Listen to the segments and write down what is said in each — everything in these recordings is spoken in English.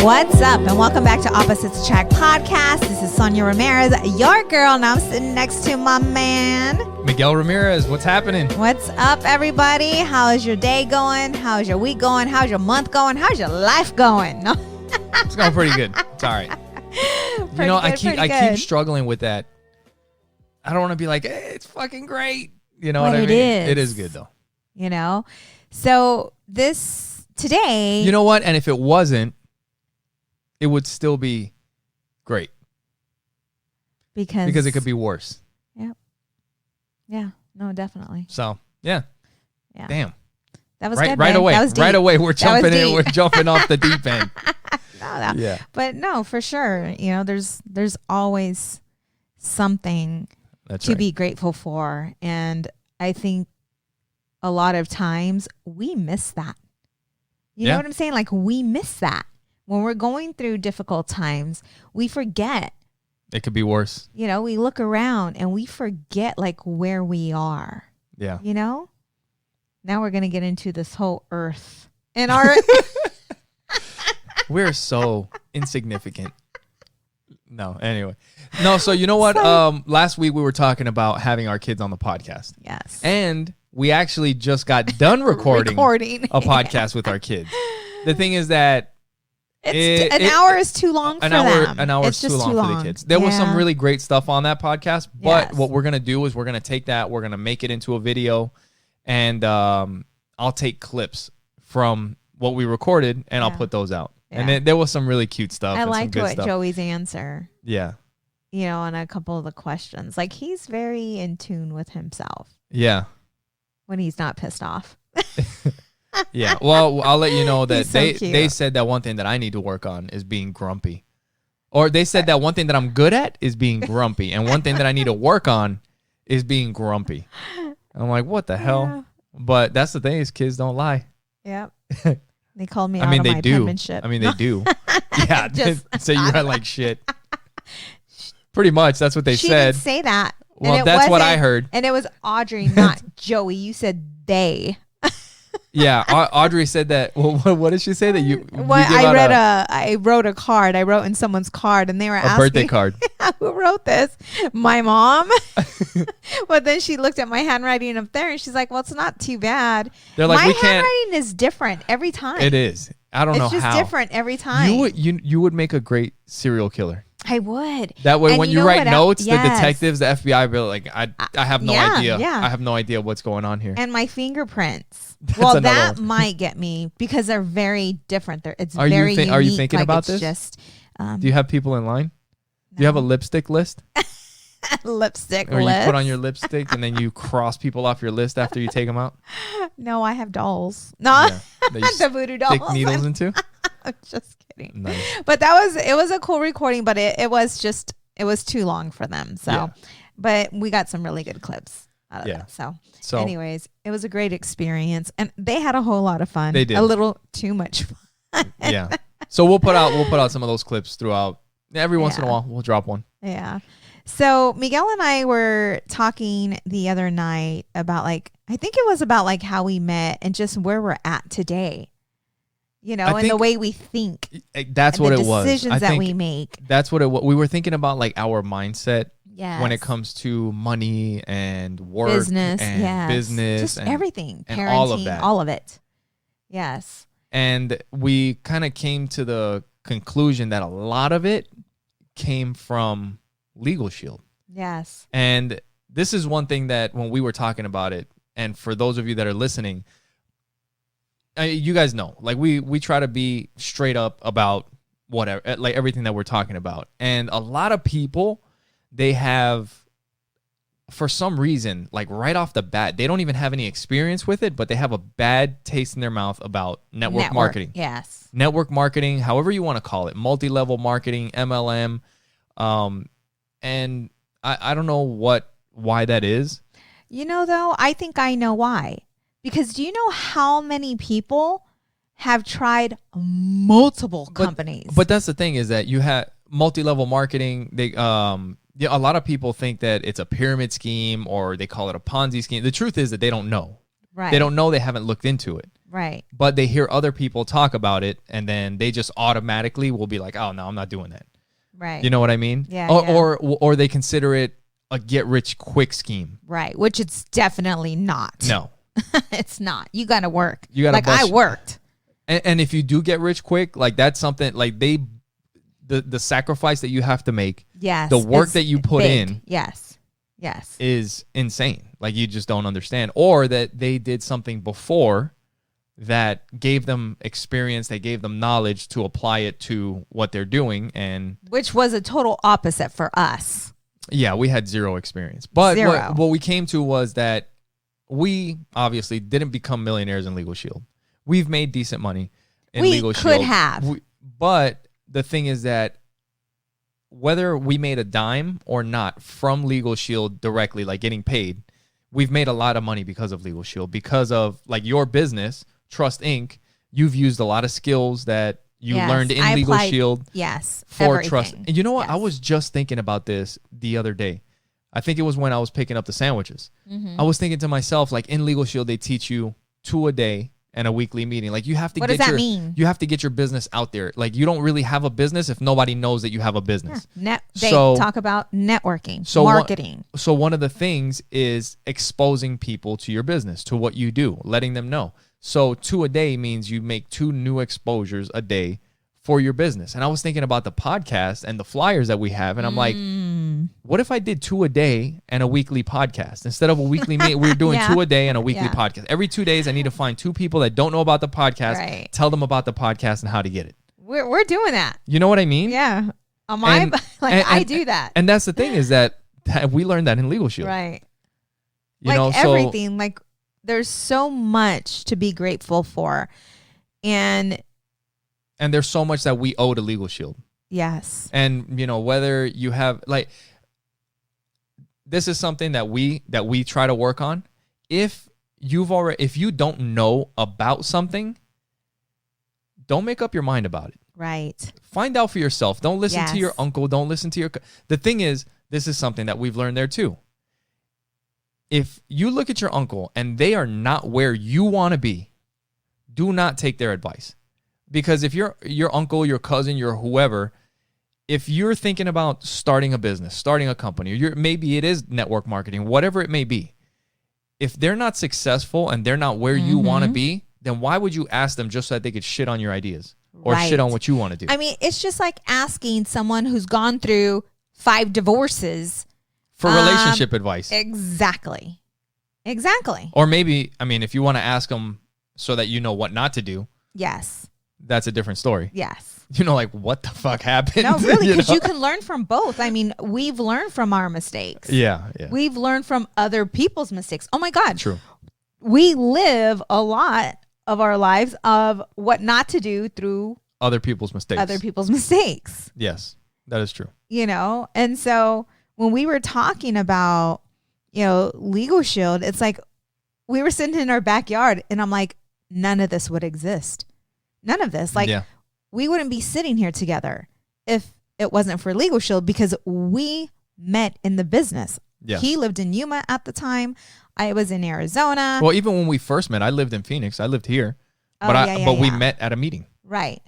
What's up, and welcome back to Opposites Attract Podcast. This is Sonja Ramirez, your girl, and I'm sitting next to my man, Miguel Ramirez. What's happening? What's up, everybody? How is your day going? How's your week going? How's your month going? How's your life going? No. It's going pretty good. It's all right. I keep struggling with that. I don't want to be like, hey, it's fucking great. You know what I mean? It is good though. You know, so this today. You know what? And if it wasn't, it would still be great. Because it could be worse. Yep. Yeah. No, definitely. So, yeah. Damn. That was right, good. Right away. That was deep. Right away. We're jumping in. We're jumping off the deep end. No. Yeah. But no, for sure. You know, there's always something to be grateful for. And I think a lot of times we miss that. You know what I'm saying? Like we miss that. When we're going through difficult times, we forget. It could be worse. You know, we look around and we forget like where we are. Yeah. You know? Now we're going to get into this whole earth. And our we're so insignificant. No, anyway. No, so you know what? Last week we were talking about having our kids on the podcast. Yes. And we actually just got done recording a podcast with our kids. The thing is that an hour is too long for them. An hour is too long for the kids. There was some really great stuff on that podcast, but what we're going to do is we're going to take that, we're going to make it into a video, and I'll take clips from what we recorded, and I'll put those out. Yeah. And then there was some really cute stuff. I liked Joey's answer. Yeah. You know, on a couple of the questions. Like, he's very in tune with himself. Yeah. When he's not pissed off. Yeah, well, I'll let you know that they said that one thing that I need to work on is being grumpy. Or they said that one thing that I'm good at is being grumpy. And one thing that I need to work on is being grumpy. And I'm like, what the hell? But that's the thing is kids don't lie. Yep. They called me out on my penmanship. I mean, they do. Yeah, say you run like shit. Pretty much, that's what they said. She didn't say that. Well, that's what I heard. And it was Audrey, not Joey. You said they. Yeah, Audrey said that. Well, what did she say that you? I wrote a card. I wrote in someone's card, and they were asking, birthday card. Who wrote this? My mom. But then she looked at my handwriting up there, and she's like, "Well, it's not too bad." They're like, my handwriting is different every time. It is. I don't know how. It's just different every time. You would make a great serial killer. I would. That way, when you write notes, the detectives, the FBI, be like, I have no idea. Yeah. I have no idea what's going on here. And my fingerprints. Well, that might get me because they're very different. It's very unique. Are you thinking about this? Just, do you have people in line? No. Do you have a lipstick list? Lipstick or list? You put on your lipstick and then you cross people off your list after you take them out? No, I have dolls. No, the voodoo dolls. Stick needles into? I'm just kidding. Nice. But it was a cool recording, but it was too long for them. So, but we got some really good clips out of it. So anyways, it was a great experience, and they had a whole lot of fun. They did. A little too much fun. Yeah. So we'll put out some of those clips throughout. Every once in a while, we'll drop one. Yeah. So Miguel and I were talking the other night about I think it was about how we met and just where we're at today. You know, and the way we think. That's what it was. The decisions that we make. That's what it was. We were thinking about our mindset when it comes to money and work, business, just everything, and parenting, all of that, all of it. Yes. And we kind of came to the conclusion that a lot of it came from Legal Shield. Yes. And this is one thing that when we were talking about it, and for those of you that are listening, you guys know, we try to be straight up about whatever, everything that we're talking about. And a lot of people, they have, for some reason, right off the bat, they don't even have any experience with it, but they have a bad taste in their mouth about network marketing. Yes. Network marketing, however you want to call it, multi-level marketing, MLM. And I don't know why that is. You know, though, I think I know why. Because do you know how many people have tried multiple companies? But that's the thing is that you have multi-level marketing. They a lot of people think that it's a pyramid scheme or they call it a Ponzi scheme. The truth is that they don't know. Right. They don't know. They haven't looked into it. Right. But they hear other people talk about it, and then they just automatically will be like, oh, no, I'm not doing that. Right. You know what I mean? Yeah. Or they consider it a get-rich-quick scheme. Right, which it's definitely not. No. It's not. You got to work. You got to I worked. And if you do get rich quick, like that's something like the sacrifice that you have to make, yes, the work that you put big. in, yes, is insane. Like you just don't understand, or that they did something before that gave them experience, they gave them knowledge to apply it to what they're doing, and which was a total opposite for us. Yeah, we had zero experience, but what we came to was that we obviously didn't become millionaires in Legal Shield. We've made decent money in Legal Shield. We could have. But the thing is that whether we made a dime or not from Legal Shield directly, like getting paid, we've made a lot of money because of Legal Shield, because of like your business, Trust Inc. You've used a lot of skills that you learned in Legal Shield for everything. Trust. And you know what? I was just thinking about this the other day. I think it was when I was picking up the sandwiches. I was thinking to myself, like in Legal Shield, they teach you 2 a day and a weekly meeting. Like you have to you have to get your business out there. Like you don't really have a business if nobody knows that you have a business. Yeah. They talk about networking, marketing. So one of the things is exposing people to your business, to what you do, letting them know. So 2 a day means you make 2 new exposures a day for your business. And I was thinking about the podcast and the flyers that we have, and I'm like, what if I did 2 a day and a weekly podcast instead of a weekly meet? We're doing 2 a day and a weekly podcast. Every 2 days, I need to find 2 people that don't know about the podcast, tell them about the podcast and how to get it. We're doing that. You know what I mean? Yeah. I do that. And that's the thing is that we learned that in Legal Shield. Right. You know, everything. Like there's so much to be grateful for, and there's so much that we owe to Legal Shield. Yes. And you know, whether you have like, this is something that we try to work on. If you don't know about something, don't make up your mind about it. Right. Find out for yourself. Don't listen to your uncle. Don't listen to the thing is, this is something that we've learned there too. If you look at your uncle and they are not where you want to be, do not take their advice. Because if your uncle, your cousin, your whoever, if you're thinking about starting a business, starting a company, or maybe it is network marketing, whatever it may be, if they're not successful and they're not where you want to be, then why would you ask them just so that they could shit on your ideas or shit on what you want to do? I mean, it's just like asking someone who's gone through 5 divorces for relationship advice. Exactly. Or maybe, I mean, if you want to ask them so that you know what not to do. Yes. That's a different story. Yes. You know, like, what the fuck happened? No, really, because you can learn from both. I mean, we've learned from our mistakes. Yeah. We've learned from other people's mistakes. Oh, my God. True. We live a lot of our lives of what not to do through other people's mistakes. Yes, that is true. You know, and so when we were talking about, Legal Shield, it's like we were sitting in our backyard and I'm like, none of this would exist. None of this. Like, we wouldn't be sitting here together if it wasn't for Legal Shield, because we met in the business. Yeah. He lived in Yuma at the time. I was in Arizona. Well, even when we first met, I lived in Phoenix. I lived here. But we met at a meeting. Right.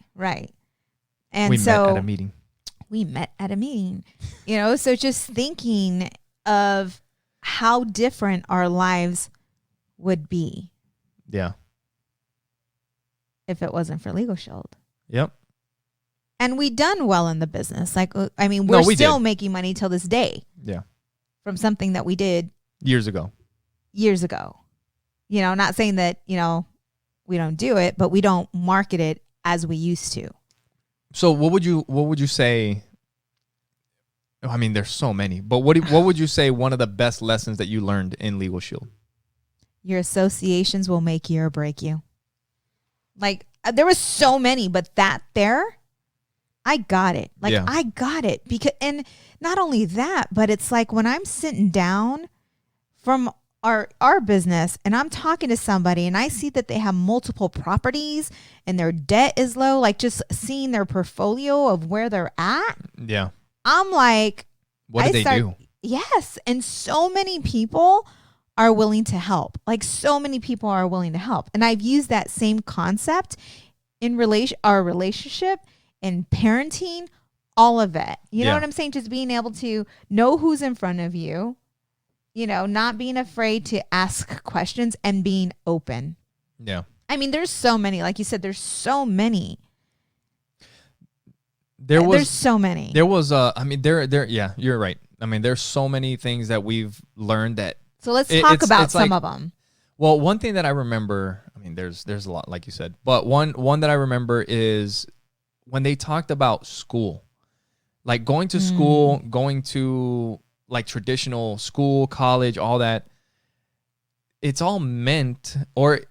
And we met at a meeting. We met at a meeting. So just thinking of how different our lives would be. Yeah. If it wasn't for Legal Shield. Yep. And we done well in the business. Like, I mean, we're still making money till this day. Yeah. From something that we did years ago. Not saying that, we don't do it, but we don't market it as we used to. So what would you say? I mean, there's so many, but what would you say one of the best lessons that you learned in Legal Shield? Your associations will make you or break you. Like, there was so many, but I got it. I got it. And not only that, but it's like when I'm sitting down from our business and I'm talking to somebody and I see that they have multiple properties and their debt is low, like just seeing their portfolio of where they're at. Yeah. I'm like, what did they do? Yes. And so many people are willing to help. Like so many people are willing to help. And I've used that same concept in our relationship, in parenting, all of it. You know what I'm saying? Just being able to know who's in front of you, not being afraid to ask questions and being open. Yeah. I mean, there's so many, like you said, there's so many. There's so many. There was yeah, you're right. I mean, there's so many things that we've learned that. So let's talk about some of them. Well, one thing that I remember, I mean, there's a lot, like you said, but one that I remember is when they talked about school, like going to school, going to like traditional school, college, all that. It's all meant, or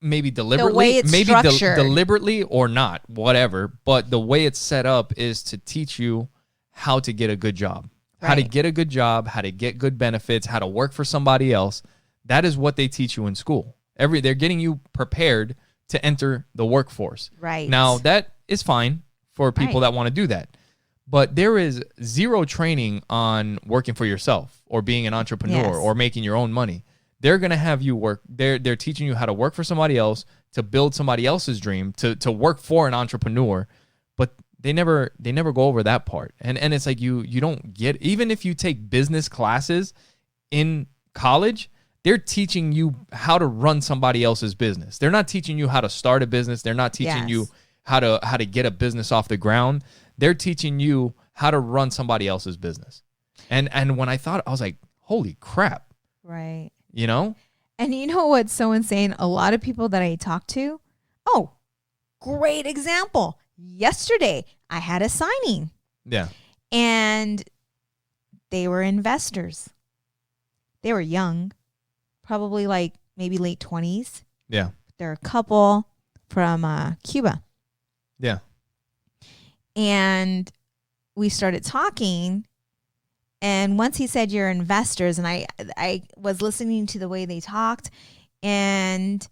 maybe deliberately, the way it's structured. Deliberately or not, whatever. But the way it's set up is to teach you how to get a good job, how to get a good job, how to get good benefits, how to work for somebody else. That is what they teach you in school. They're getting you prepared to enter the workforce. Right. Now, that is fine for people that want to do that. But there is zero training on working for yourself or being an entrepreneur or making your own money. They're going to have you work. They're teaching you how to work for somebody else, to build somebody else's dream, to work for an entrepreneur. But they never go over that part. And it's like you don't get, even if you take business classes in college, they're teaching you how to run somebody else's business. They're not teaching you how to start a business. They're not teaching you how to get a business off the ground. They're teaching you how to run somebody else's business. And when I thought, I was like, holy crap. Right. You know? And you know what's so insane? A lot of people that I talk to, great example. Yesterday, I had a signing. Yeah. And they were investors. They were young, probably like maybe late 20s. Yeah. They're a couple from Cuba. Yeah. And we started talking. And once he said you're investors, and I was listening to the way they talked, and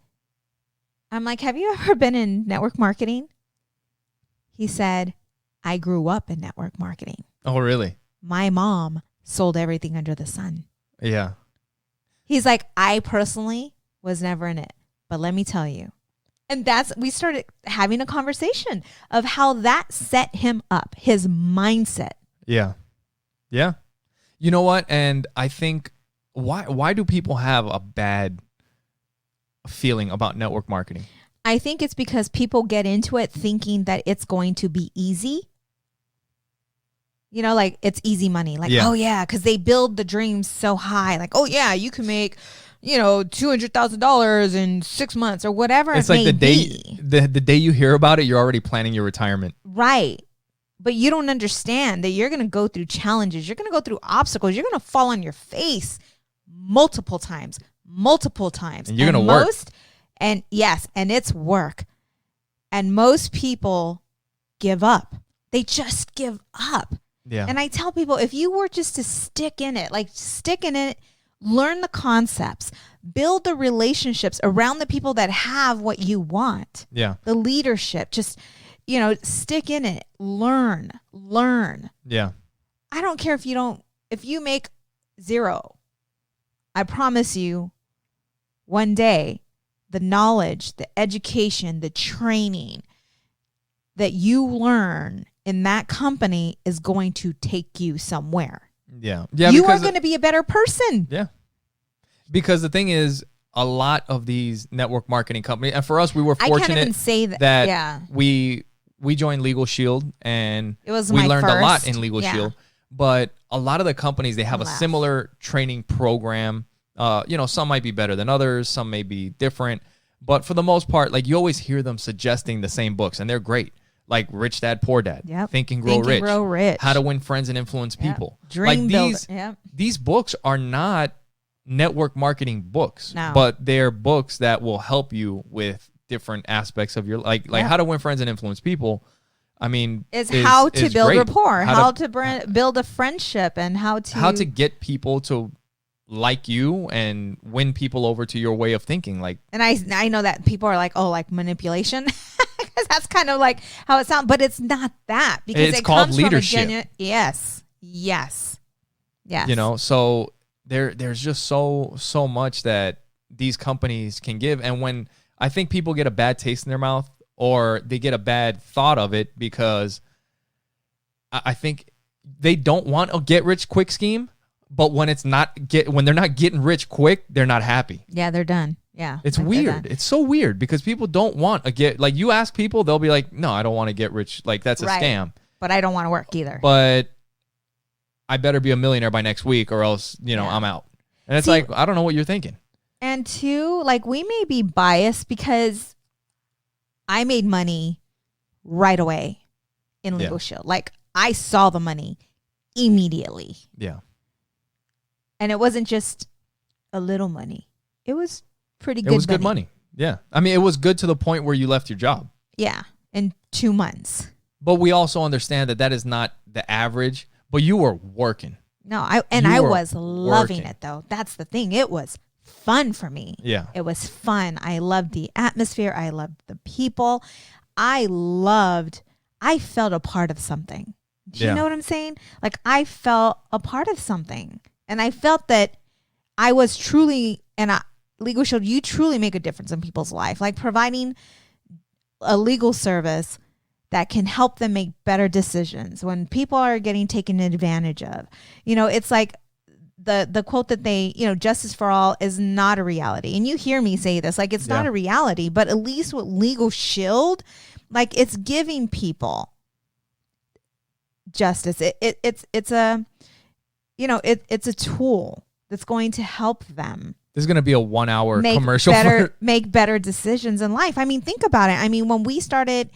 I'm like, have you ever been in network marketing? He said, I grew up in network marketing. Oh, really? My mom sold everything under the sun. Yeah. He's like, I personally was never in it, but let me tell you. And we started having a conversation of how that set him up, his mindset. Yeah. Yeah. You know what? And I think, why do people have a bad feeling about network marketing? I think it's because people get into it thinking that it's going to be easy. You know, like it's easy money. Like, oh yeah, because they build the dreams so high. Like, oh yeah, you can make, $200,000 in 6 months or whatever. It's like the day you hear about it, you're already planning your retirement. Right. But you don't understand that you're going to go through challenges. You're going to go through obstacles. You're going to fall on your face multiple times. And you're going to work. And yes, and it's work. And most people give up. They just give up. Yeah. And I tell people, if you were just to stick in it, learn the concepts, build the relationships around the people that have what you want. Yeah. The leadership, just, stick in it, learn. Yeah. I don't care if you make zero. I promise you, one day, the knowledge, the education, the training that you learn in that company is going to take you somewhere. Yeah. You are going to be a better person. Yeah. Because the thing is, a lot of these network marketing companies, and for us, we were fortunate I can't even say that we joined Legal Shield, and we learned a lot in Legal Shield. But a lot of the companies, they have a similar training program. Some might be better than others. Some may be different. But for the most part, like you always hear them suggesting the same books, and they're great. Like Rich Dad, Poor Dad, Think and Grow Rich, How to Win Friends and Influence People. Dream Builder. These books are not network marketing books, but they're books that will help you with different aspects of your How to Win Friends and Influence People. I mean, is how to build great. Rapport, how to build a friendship, and how to get people to like you and win people over to your way of thinking. And I know that people are like, oh, like manipulation. Because that's kind of like how it sounds, but it's not that, because it's called leadership. Yes. So there's just so much that these companies can give. And when I think people get a bad taste in their mouth, or they get a bad thought of it, because I think they don't want a get rich quick scheme, but when when they're not getting rich quick, they're not happy. Yeah, they're done. Yeah. It's weird. It's so weird because people don't want like you ask people, they'll be like, no, I don't want to get rich. Like that's a scam. But I don't want to work either. But I better be a millionaire by next week or else, I'm out. And it's like, I don't know what you're thinking. And two, like we may be biased because I made money right away in Legal Shield. Like I saw the money immediately. Yeah. And it wasn't just a little money. It was pretty good. It was good money. Yeah. I mean, it was good to the point where you left your job. Yeah. In 2 months. But we also understand that is not the average, but you were working. No, I was loving it though. That's the thing. It was fun for me. Yeah. It was fun. I loved the atmosphere. I loved the people. I felt a part of something. Do you know what I'm saying? Like I felt a part of something. And I felt that I was truly, Legal Shield, you truly make a difference in people's life. Like providing a legal service that can help them make better decisions when people are getting taken advantage of. It's like the quote that they, justice for all is not a reality. And you hear me say this, like it's not a reality, but at least with Legal Shield, like it's giving people justice. It's a, it's a tool that's going to help them. This is going to be a 1 hour commercial. Make better decisions in life. I mean, think about it. I mean, when we started,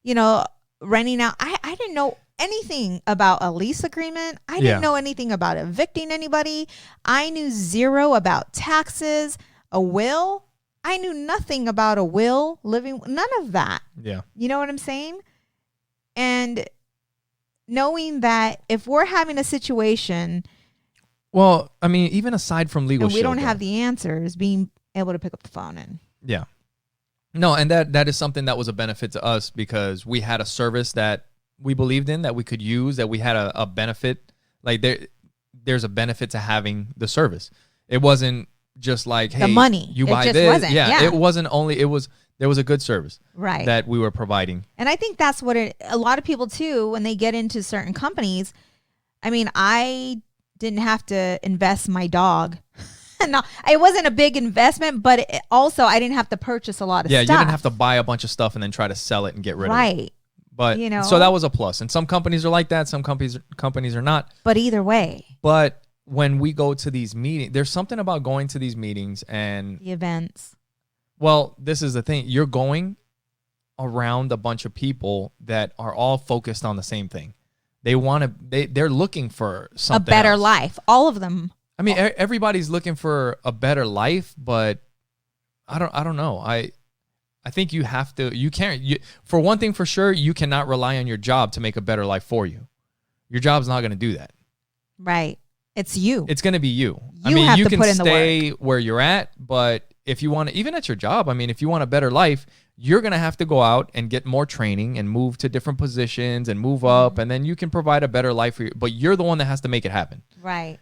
renting out, I didn't know anything about a lease agreement. I didn't know anything about evicting anybody. I knew zero about taxes, a will. I knew nothing about a will, none of that. Yeah. You know what I'm saying? And knowing that if we're having a situation, well, I mean, even aside from Legal Shield, we don't have the answers, being able to pick up the phone and no, and that is something that was a benefit to us because we had a service that we believed in, that we could use, that we had a benefit. Like there's a benefit to having the service. It wasn't just like, hey, the money. You buy this. It wasn't only. There was a good service that we were providing. And I think that's what a lot of people too, when they get into certain companies. I mean, I didn't have to invest my dog. No, it wasn't a big investment, but also I didn't have to purchase a lot of stuff. Yeah, you didn't have to buy a bunch of stuff and then try to sell it and get rid of it. Right. But so that was a plus. And some companies are like that. Some companies are not. But either way. But when we go to these meetings, there's something about going to these meetings and the events. Well, this is the thing. You're going around a bunch of people that are all focused on the same thing. They're looking for something, a better else. life. All of them. I mean, everybody's looking for a better life, but I don't know. I think you have to. You can't. For one thing, for sure, you cannot rely on your job to make a better life for you. Your job's not going to do that. Right. It's you. It's going to be you. You can put in stay the work. where you're at, but if you want to, even at your job, I mean, if you want a better life, you're going to have to go out and get more training and move to different positions and move up, and then you can provide a better life for you. But you're the one that has to make it happen. Right.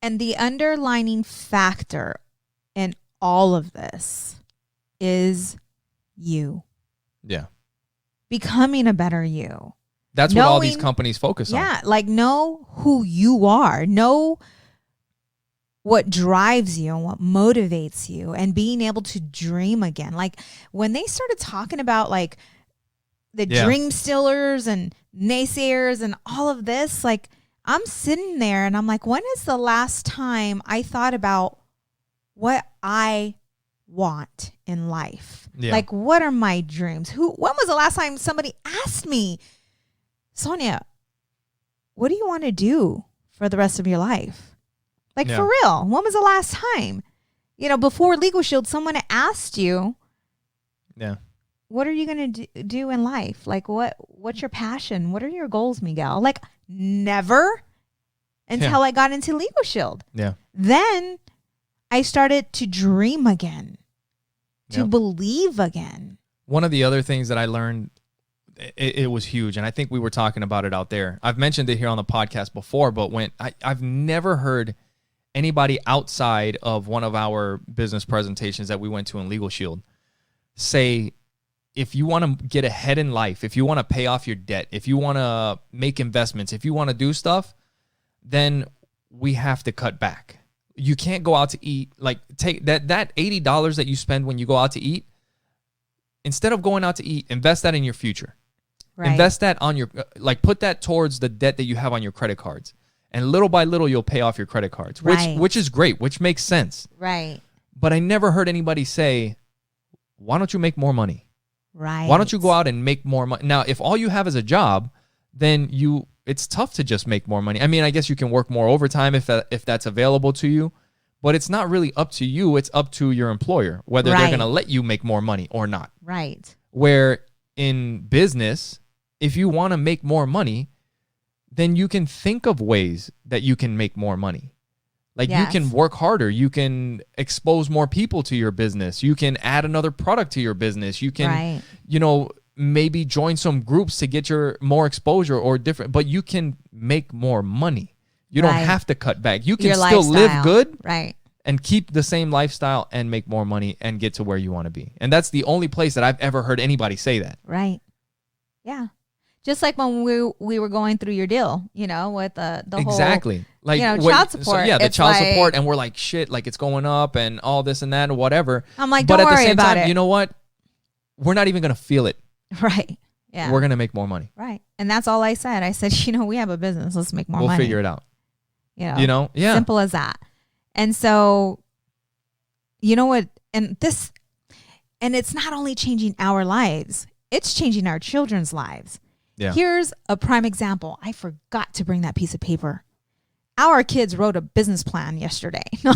And the underlining factor in all of this is you. Yeah. Becoming a better you. That's what all these companies focus on. Yeah, like know who you are. Know what drives you and what motivates you, and being able to dream again. Like when they started talking about like the dream stealers and naysayers and all of this, like I'm sitting there and I'm like, when is the last time I thought about what I want in life? Yeah. Like, what are my dreams? When was the last time somebody asked me, Sonja, what do you want to do for the rest of your life? Like, for real, when was the last time? Before Legal Shield, someone asked you, what are you going to do in life? Like, what's your passion? What are your goals, Miguel? Like, never until I got into Legal Shield. Yeah. Then I started to dream again, to believe again. One of the other things that I learned it was huge. And I think we were talking about it out there. I've mentioned it here on the podcast before, but I've never heard anybody outside of one of our business presentations that we went to in Legal Shield say, if you want to get ahead in life, if you want to pay off your debt, if you want to make investments, if you want to do stuff, then we have to cut back. You can't go out to eat. Like, take that $80 that you spend when you go out to eat, instead of going out to eat, invest that in your future. Right. Invest that on your, put that towards the debt that you have on your credit cards. And little by little, you'll pay off your credit cards, which is great, which makes sense. Right. But I never heard anybody say, why don't you make more money? Right. Why don't you go out and make more money? Now, if all you have is a job, then it's tough to just make more money. I mean, I guess you can work more overtime if that's available to you, but it's not really up to you. It's up to your employer, whether they're going to let you make more money or not. Right. Where in business, if you want to make more money, then you can think of ways that you can make more money. Like, you can work harder. You can expose more people to your business. You can add another product to your business. You can, maybe join some groups to get your more exposure or different, but you can make more money. You don't have to cut back. You can your still lifestyle. live good, right, and keep the same lifestyle and make more money and get to where you want to be. And that's the only place that I've ever heard anybody say that. Right. Yeah. Just like when we were going through your deal, with the whole exactly, like child support. So the child support, and we're like, shit, like it's going up and all this and that and whatever. I'm like, don't worry about it. But at the same time, you know what? We're not even gonna feel it. Right. Yeah. We're gonna make more money. Right. And that's all I said. I said, we have a business. Let's make more money. We'll figure it out. Yeah. Simple as that. And so, you know what? And it's not only changing our lives; it's changing our children's lives. Yeah. Here's a prime example. I forgot to bring that piece of paper. Our kids wrote a business plan yesterday. No,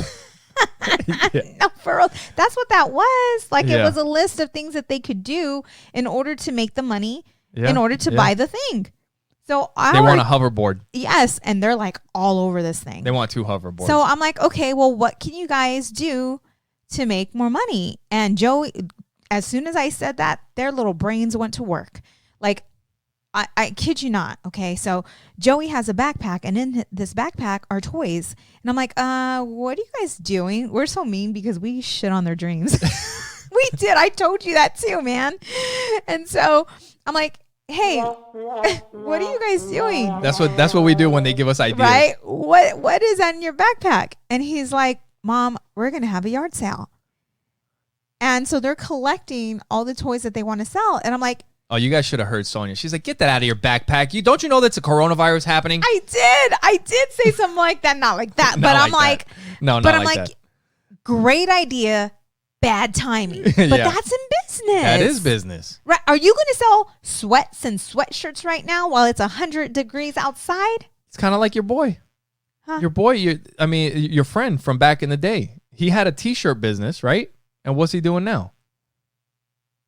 for real. That's what that was. Like, it was a list of things that they could do in order to make the money, in order to buy the thing. So they want a hoverboard. Yes, and they're like all over this thing. They want 2 hoverboards. So I'm like, okay, well, what can you guys do to make more money? And Joey, as soon as I said that, their little brains went to work. Like, I kid you not. Okay, so Joey has a backpack, and in this backpack are toys. And I'm like, what are you guys doing? We're so mean because we shit on their dreams. We did. I told you that too, man. And so I'm like, hey, what are you guys doing? That's what we do when they give us ideas. Right? What is that in your backpack? And he's like, Mom, we're going to have a yard sale. And so they're collecting all the toys that they want to sell. And I'm like, oh, you guys should have heard Sonja. She's like, get that out of your backpack. Don't you know that's a coronavirus happening? I did say something like that. Not like that. But I'm like, no, not like that. Great idea, bad timing. But that's in business. That is business. Right? Are you going to sell sweats and sweatshirts right now while it's 100 degrees outside? It's kind of like your boy. Huh? Your boy, your friend from back in the day. He had a T-shirt business, right? And what's he doing now?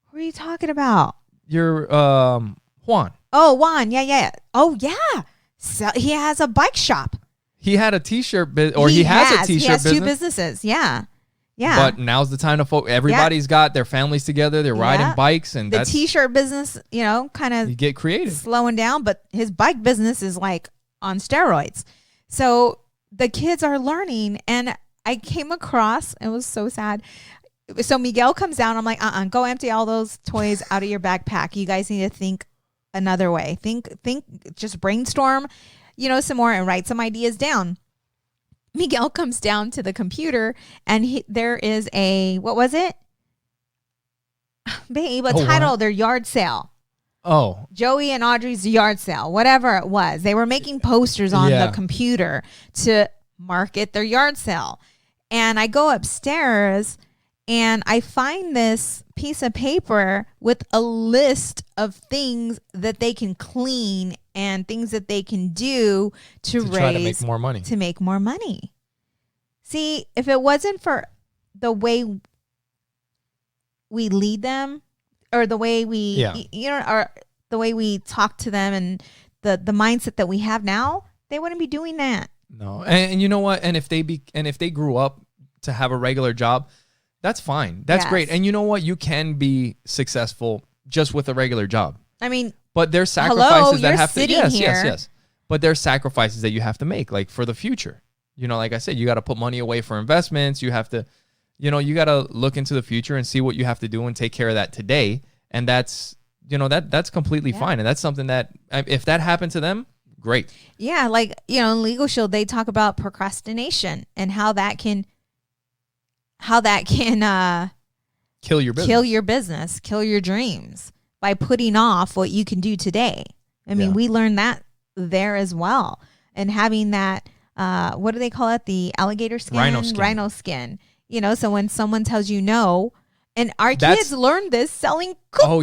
What are you talking about? Your Juan. Oh, Juan. Yeah. Oh, yeah. So he has a bike shop. He had a T-shirt business, he has a T-shirt business. He has 2 businesses. Yeah. But now's the time to everybody's got their families together. They're riding bikes, and the T-shirt business, kind of you get creative, slowing down. But his bike business is like on steroids. So the kids are learning, and I came across. It was so sad. So Miguel comes down. I'm like, go empty all those toys out of your backpack. You guys need to think another way. Think, just brainstorm, some more and write some ideas down. Miguel comes down to the computer, and there is what was it? Babe, a title, their yard sale. Oh. Joey and Audrey's yard sale, whatever it was. They were making posters on the computer to market their yard sale. And I go upstairs, and I find this piece of paper with a list of things that they can clean and things that they can do to try to make more money. To make more money. See, if it wasn't for the way we lead them, or the way we, or the way we talk to them, and the mindset that we have now, they wouldn't be doing that. No, and you know what? And if they grew up to have a regular job, that's fine. That's great. And you know what? You can be successful just with a regular job. I mean, But there's sacrifices that you're have to. sitting Yes, here. yes. But there's sacrifices that you have to make, like for the future. You know, like I said, you got to put money away for investments. You have to, you know, you got to look into the future and see what you have to do and take care of that today. And that's, you know, that's completely fine. And that's something that if that happened to them, great. Yeah, like, you know, in Legal Shield, they talk about procrastination and how that can Kill your business. Kill your dreams by putting off what you can do today. I mean, we learned that there as well. And having that, what do they call it? The alligator skin? Rhino skin. You know, so when someone tells you no, and our kids learned this selling cookies. Oh,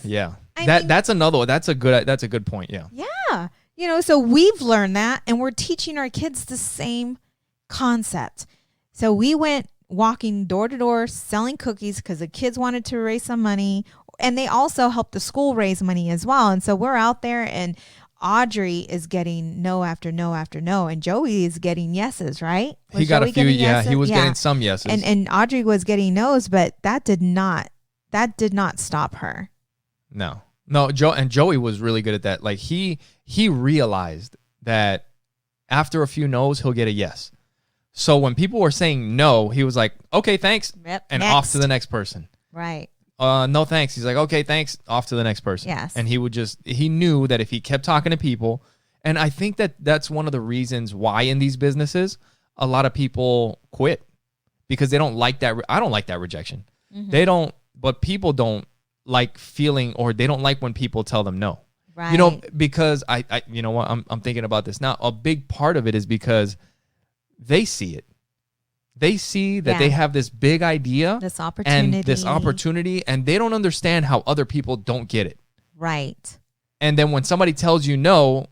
yeah. That's another one. That's a good point. Yeah. Yeah. You know, so we've learned that, and we're teaching our kids the same concept. So we went walking door to door selling cookies because the kids wanted to raise some money, and they also helped the school raise money as well. And so we're out there, and Audrey is getting no after no after no, and Joey is getting yeses, right? He got a few, he was getting some yeses. And Audrey was getting no's, but that did not stop her. No, Joey was really good at that. Like he realized that after a few no's, he'll get a yes. So when people were saying no, he was like, okay, thanks. Yep, and next. Off to the next person. Right. No, thanks. He's like, okay, thanks. Off to the next person. Yes. And he knew that if he kept talking to people, and I think that's one of the reasons why in these businesses, a lot of people quit because they don't like that. I don't like that rejection. Mm-hmm. But people don't like feeling, or they don't like when people tell them no. Right. You know, because I you know what, I'm thinking about this now. A big part of it is because they see it. They see that they have this big idea, this opportunity, and they don't understand how other people don't get it. Right. And then when somebody tells you no,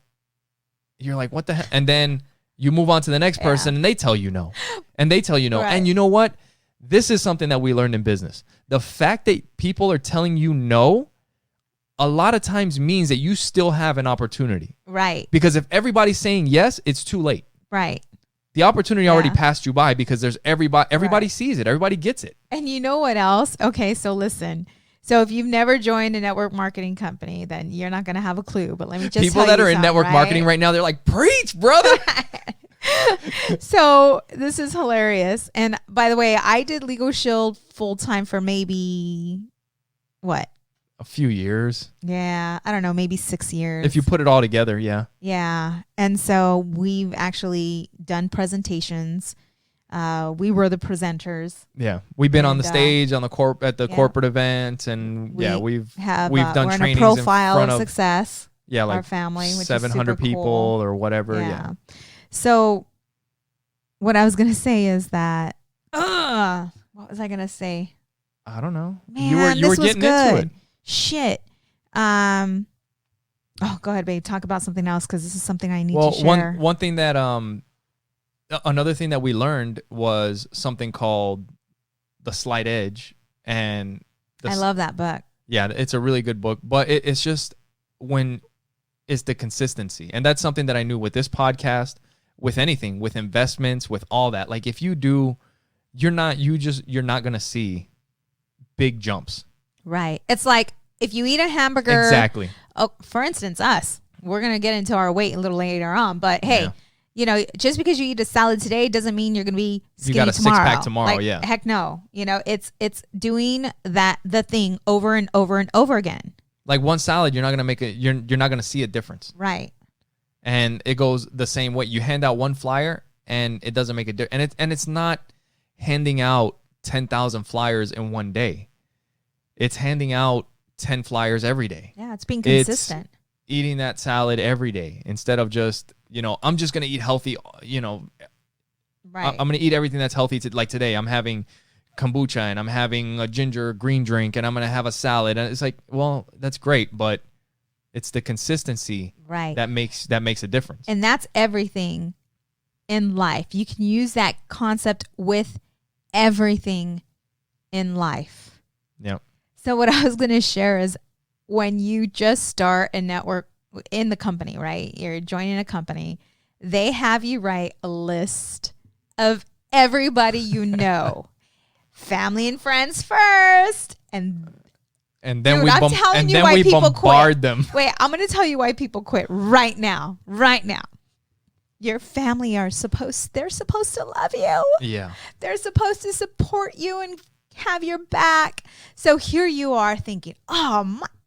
you're like, what the heck? And then you move on to the next person and they tell you no. And they tell you no. Right. And you know what? This is something that we learned in business. The fact that people are telling you no, a lot of times means that you still have an opportunity. Right. Because if everybody's saying yes, it's too late. Right. The opportunity already passed you by because there's everybody sees it. Everybody gets it. And you know what else? Okay, so listen. So if you've never joined a network marketing company, then you're not going to have a clue. But let me just people that are in network marketing right now, they're like, preach, brother. So this is hilarious. And by the way, I did Legal Shield full time for maybe what? A few years. Yeah. I don't know. Maybe 6 years. If you put it all together. Yeah. Yeah. And so we've actually done presentations. We were the presenters. Yeah. We've been on the stage at the corporate event. And we've done trainings in profile front of success. Yeah. Like our family, which 700 is super people cool. or whatever. Yeah. So what I was going to say is that, what was I going to say? I don't know. Man, you were getting into it. Shit. Go ahead, babe. Talk about something else because this is something I need to share. One thing that another thing that we learned was something called The Slight Edge, and I love that book. Yeah, it's a really good book, but it's just it's the consistency, and that's something that I knew with this podcast, with anything, with investments, with all that. Like if you do, you're not gonna see big jumps. Right. It's like if you eat a hamburger. Exactly. Oh, for instance, we're going to get into our weight a little later on. But hey, you know, just because you eat a salad today doesn't mean you're going to be skinny tomorrow. You got a six-pack tomorrow, like, heck no. You know, it's doing the thing over and over and over again. Like one salad, you're not going to make it. You're not going to see a difference. Right. And it goes the same way. You hand out one flyer and it doesn't make a difference. And it's not handing out 10,000 flyers in one day. It's handing out 10 flyers every day. Yeah, it's being consistent. It's eating that salad every day instead of just, you know, I'm just going to eat healthy, you know. Right. I'm going to eat everything that's healthy. Like today, I'm having kombucha and I'm having a ginger green drink and I'm going to have a salad. And it's like, well, that's great, but it's the consistency that makes a difference. And that's everything in life. You can use that concept with everything in life. Yep. So what I was going to share is when you just start a network in the company, right? You're joining a company. They have you write a list of everybody you know. Family and friends first. And And then Dude, we bombard them. Wait, I'm going to tell you why people quit right now. Right now. Your family they're supposed to love you. Yeah. They're supposed to support you and have your back. So here you are thinking,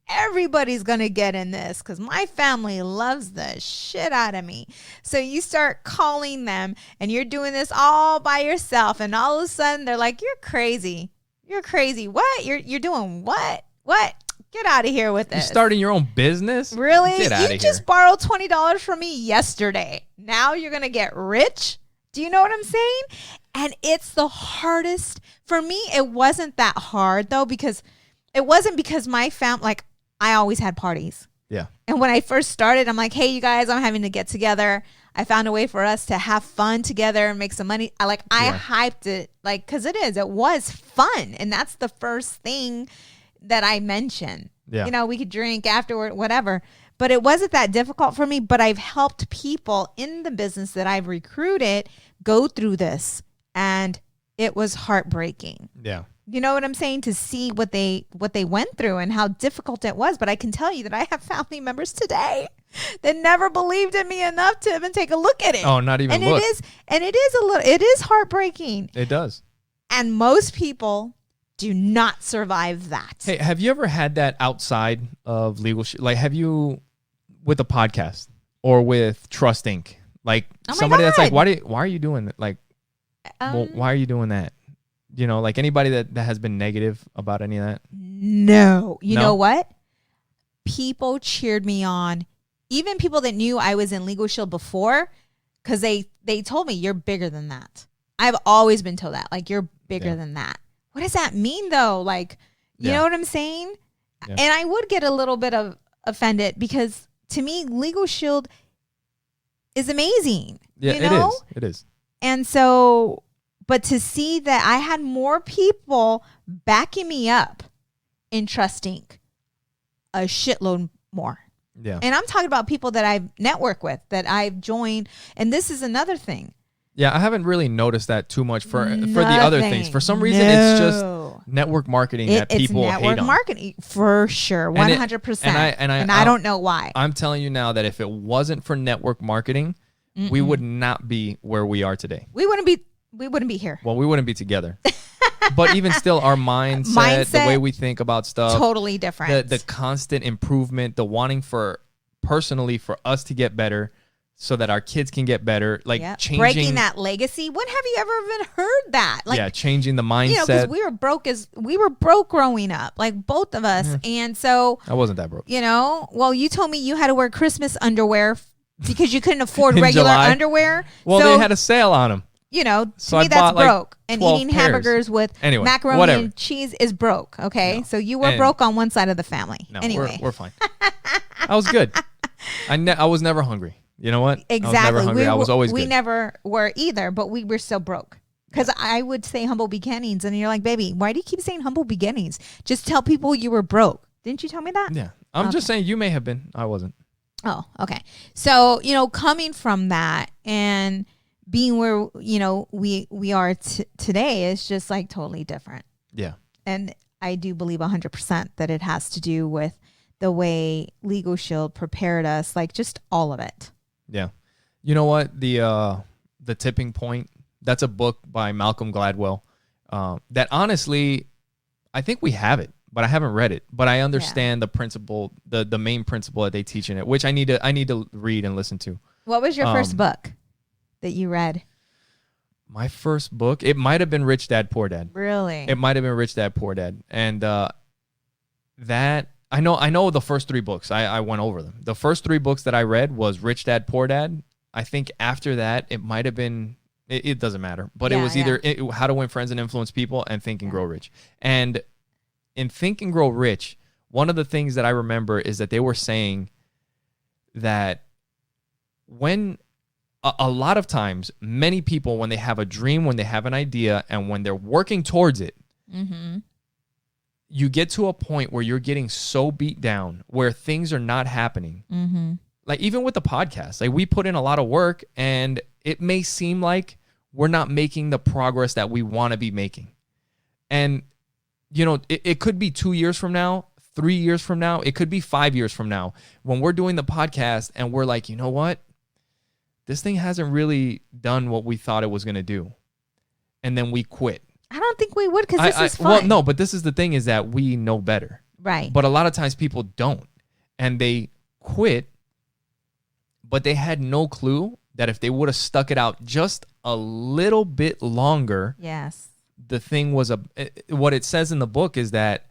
everybody's going to get in this because my family loves the shit out of me. So you start calling them and you're doing this all by yourself. And all of a sudden they're like, you're crazy. You're crazy. What? You're doing what? What? Get out of here with this. You're starting your own business? Really? Get out of here. You just borrowed $20 from me yesterday. Now you're going to get rich? Do you know what I'm saying? And it's the hardest. For me, it wasn't that hard, though, because it wasn't because my family, like, I always had parties. Yeah. And when I first started, I'm like, hey, you guys, I'm having to get together. I found a way for us to have fun together and make some money. I hyped it, like, because it was fun. And that's the first thing that I mentioned. Yeah. You know, we could drink afterward, whatever. But it wasn't that difficult for me. But I've helped people in the business that I've recruited go through this. And it was heartbreaking. Yeah. You know what I'm saying? To see what they went through and how difficult it was. But I can tell you that I have family members today that never believed in me enough to even take a look at it. Oh, not even look. It is heartbreaking. It does. And most people do not survive that. Hey, have you ever had that outside of legal like, have you, with a podcast or with Trust Inc., like somebody that's like, why are you doing that? Like, why are you doing that? You know, like anybody that has been negative about any of that? No. You know what? People cheered me on. Even people that knew I was in Legal Shield before, because they told me, you're bigger than that. I've always been told that. Like, you're bigger than that. What does that mean, though? Like, you know what I'm saying? Yeah. And I would get a little bit of offended because, to me, Legal Shield is amazing. Yeah, you know? It is. And so... But to see that I had more people backing me up in Trust Inc., a shitload more. Yeah. And I'm talking about people that I've networked with, that I've joined. And this is another thing. Yeah, I haven't really noticed that too much for the other things. For some reason, it's just network marketing that people hate on. It's network marketing, for sure, 100%. And I don't know why. I'm telling you now that if it wasn't for network marketing, we would not be where we are today. We wouldn't be here. Well, we wouldn't be together. But even still, our mindset, the way we think about stuff, totally different. The constant improvement, the wanting for us to get better so that our kids can get better, like changing. Breaking that legacy. When have you ever even heard that? Like, changing the mindset. You know, because we were broke growing up, like both of us. And so. I wasn't that broke. You know, well, you told me you had to wear Christmas underwear because you couldn't afford regular underwear. Well, they had a sale on them. You know, to me that's broke. And eating hamburgers with macaroni and cheese is broke. Okay, so you were broke on one side of the family. No, anyway, we're fine. I was good. I was never hungry. You know what? Exactly. I was never hungry. I was always good. We never were either, but we were still broke. Because I would say humble beginnings, and you're like, baby, why do you keep saying humble beginnings? Just tell people you were broke. Didn't you tell me that? Yeah, I'm just saying you may have been. I wasn't. Oh, okay. So coming from that and being where we are today is just like totally different. Yeah. And I do believe 100% that it has to do with the way Legal Shield prepared us, like just all of it. Yeah. You know what? The Tipping Point, that's a book by Malcolm Gladwell. That honestly, I think we have it, but I haven't read it. But I understand the principle, the main principle that they teach in it, which I need to read and listen to. What was your first book that you read? My first book, it might have been Rich Dad Poor Dad. Really? It might have been Rich Dad Poor Dad. And that I know the first three books. I went over them. The first three books that I read was Rich Dad Poor Dad. I think after that it might have been it doesn't matter, but it was either How to Win Friends and Influence People and Think and Grow Rich. And in Think and Grow Rich, one of the things that I remember is that they were saying that when a lot of times, many people, when they have a dream, when they have an idea, and when they're working towards it, you get to a point where you're getting so beat down, where things are not happening. Like even with the podcast, like we put in a lot of work, and it may seem like we're not making the progress that we want to be making. And, it could be 2 years from now, 3 years from now. It could be 5 years from now when we're doing the podcast and we're like, you know what? This thing hasn't really done what we thought it was going to do. And then we quit. I don't think we would because this is fun. Well, no, but this is the thing is that we know better. Right. But a lot of times people don't. And they quit, but they had no clue that if they would have stuck it out just a little bit longer, yes, the thing was what it says in the book is that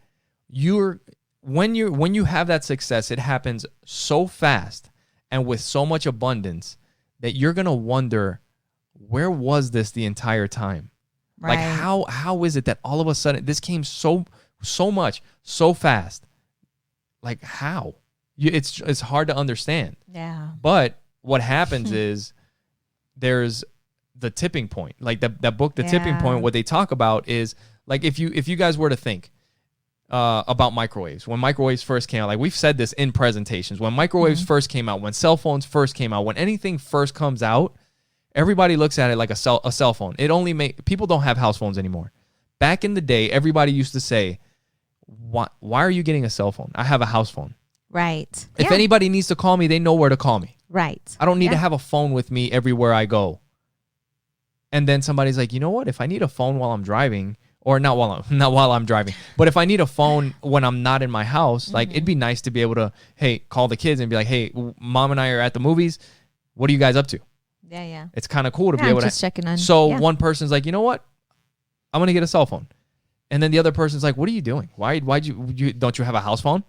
when you have that success, it happens so fast and with so much abundance that you're gonna wonder, where was this the entire time? Right. Like how is it that all of a sudden this came so much so fast? Like how? It's hard to understand. Yeah. But what happens is there's the tipping point. Like that book, The Tipping Point, what they talk about is like if you guys were to think about microwaves, when microwaves first came out, like we've said this in presentations, when microwaves first came out, when cell phones first came out, when anything first comes out, everybody looks at it like a cell phone. People don't have house phones anymore. Back in the day, everybody used to say, why are you getting a cell phone? I have a house phone. Right. If anybody needs to call me, they know where to call me. Right. I don't need to have a phone with me everywhere I go. And then somebody's like, you know what? If I need a phone while I'm driving, or not while I'm driving, but if I need a phone when I'm not in my house, like it'd be nice to be able to, hey, call the kids and be like, hey, mom and I are at the movies. What are you guys up to? Yeah, yeah. It's kind of cool to be able just checking on. So one person's like, you know what? I'm gonna get a cell phone, and then the other person's like, what are you doing? Why'd you don't you have a house phone?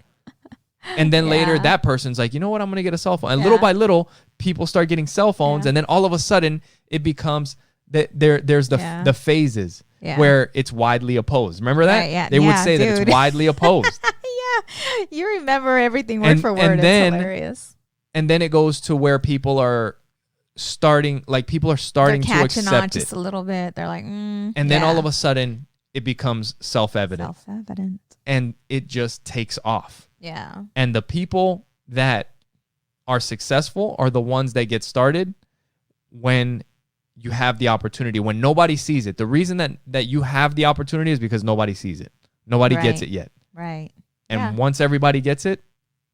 And then later that person's like, you know what? I'm going to get a cell phone. And little by little, people start getting cell phones. And then all of a sudden it becomes that there's the phases where it's widely opposed. Remember that? Right, they would say that it's widely opposed. Yeah. You remember everything word for word. It's hilarious. And then it goes to where people are starting to accept on just a little bit. They're like, and then all of a sudden it becomes self-evident. And it just takes off. Yeah. And the people that are successful are the ones that get started when you have the opportunity, when nobody sees it. The reason that you have the opportunity is because nobody sees it. Nobody gets it yet. Right. And once everybody gets it,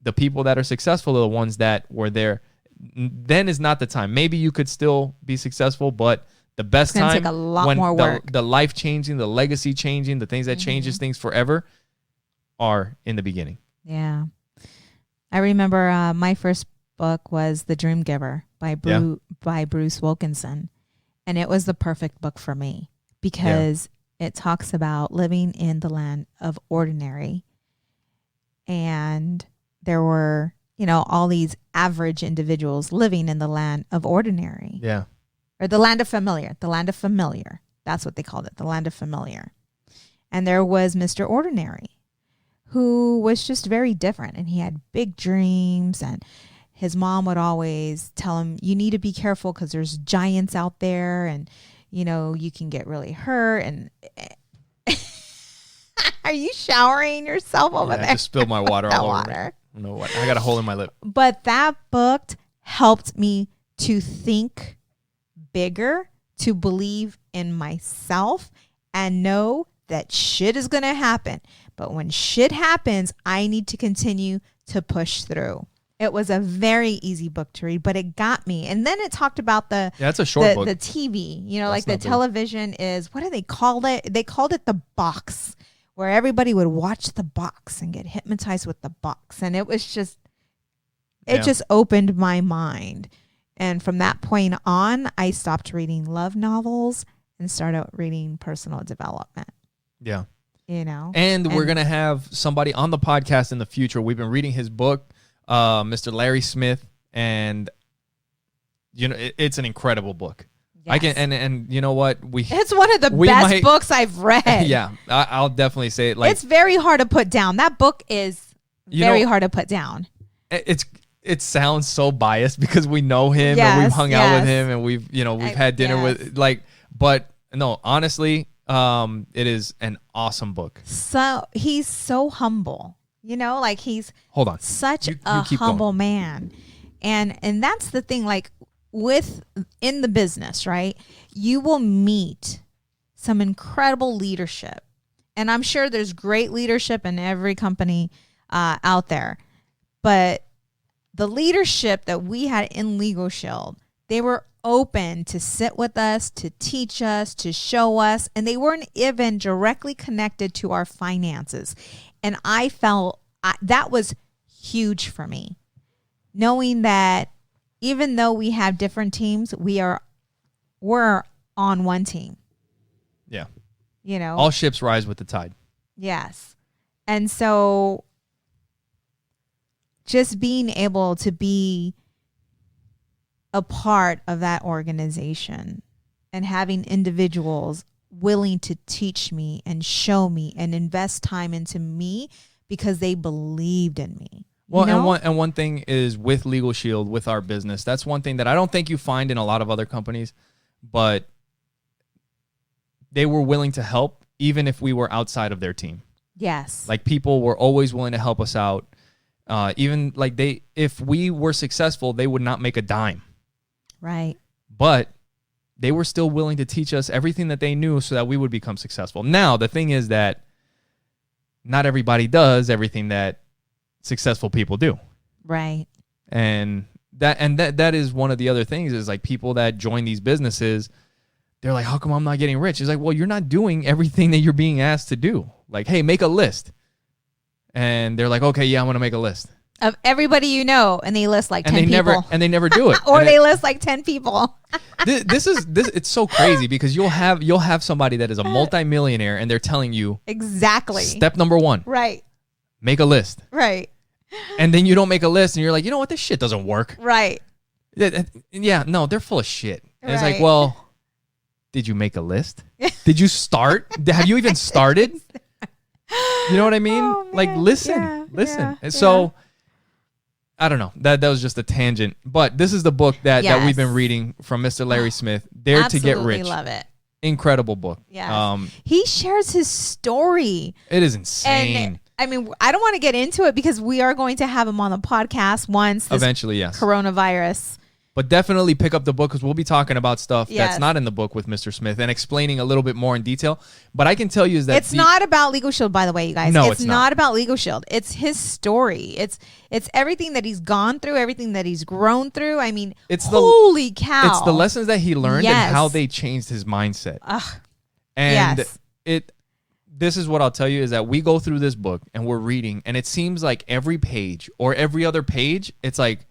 the people that are successful are the ones that were there. Then is not the time. Maybe you could still be successful, but the best time take a lot more work. The life changing, the legacy changing, the things that changes things forever are in the beginning. Yeah. I remember my first book was The Dream Giver by Bruce Wilkinson. And it was the perfect book for me because it talks about living in the land of ordinary. And there were, all these average individuals living in the land of ordinary. Yeah. Or the land of familiar. The land of familiar. That's what they called it. The land of familiar. And there was Mr. Ordinary, who was just very different, and he had big dreams, and his mom would always tell him, you need to be careful because there's giants out there, and you can get really hurt. And are you showering yourself over there? I just spilled my water all over. I don't know what. I got a hole in my lip. But that book helped me to think bigger, to believe in myself, and know that shit is going to happen. But when shit happens, I need to continue to push through. It was a very easy book to read, but it got me. And then it talked about it's a short book. The TV, like the television is, what do they call it? They called it the box, where everybody would watch the box and get hypnotized with the box. And it was just, it just opened my mind. And from that point on, I stopped reading love novels and started reading personal development. Yeah. And we're going to have somebody on the podcast in the future. We've been reading his book, Mr. Larry Smith, and it's an incredible book. Yes. I can and you know what? It's one of the best books I've read. Yeah, I'll definitely say it. It's very hard to put down. That book is very hard to put down. It sounds so biased because we know him and we've hung out with him and we've had dinner with but no, honestly, it is an awesome book. So he's so humble, he's such a humble man. And that's the thing, in the business, right? You will meet some incredible leadership. And I'm sure there's great leadership in every company out there. But the leadership that we had in Legal Shield, they were open to sit with us, to teach us, to show us, and they weren't even directly connected to our finances. And I felt that was huge for me, knowing that even though we have different teams, we're on one team. Yeah. You know, all ships rise with the tide. Yes. And so just being able to be a part of that organization and having individuals willing to teach me and show me and invest time into me because they believed in me. Well, you know? and one thing is with Legal Shield, with our business, that's one thing that I don't think you find in a lot of other companies, but they were willing to help even if we were outside of their team. Yes. Like people were always willing to help us out. Even like if we were successful, they would not make a dime. Right. But they were still willing to teach us everything that they knew so that we would become successful. Now, the thing is that not everybody does everything that successful people do. Right. And that is one of the other things is like people that join these businesses, they're like, how come I'm not getting rich? It's like, well, you're not doing everything that you're being asked to do. Like, hey, make a list. And they're like, okay, yeah, I'm going to make a list of everybody you know, and they list like 10 people. And they never do it. Or they list like 10 people. This it's so crazy because you'll have somebody that is a multimillionaire and they're telling you exactly step number 1. Right. Make a list. Right. And then you don't make a list and you're like, you know what, this shit doesn't work. Right. Yeah, no, they're full of shit. And it's Right. like, well, did you make a list? Did you start? Have you even started? You know what I mean? Oh, like, listen. And so, I don't know. That was just a tangent. But this is the book that we've been reading from Mr. Larry Smith, Dare to Get Rich. Absolutely love it. Incredible book. Yeah. He shares his story. It is insane. And, I mean, I don't want to get into it because we are going to have him on the podcast once. Eventually, yes. Coronavirus. But definitely pick up the book because we'll be talking about stuff that's not in the book with Mr. Smith and explaining a little bit more in detail. But I can tell you is that it's not about Legal Shield, by the way, you guys. No, it's not about Legal Shield. It's his story. It's everything that he's gone through, everything that he's grown through. I mean, holy cow. It's the lessons that he learned and how they changed his mindset. And this is what I'll tell you is that we go through this book and we're reading and it seems like every page or every other page, it's like,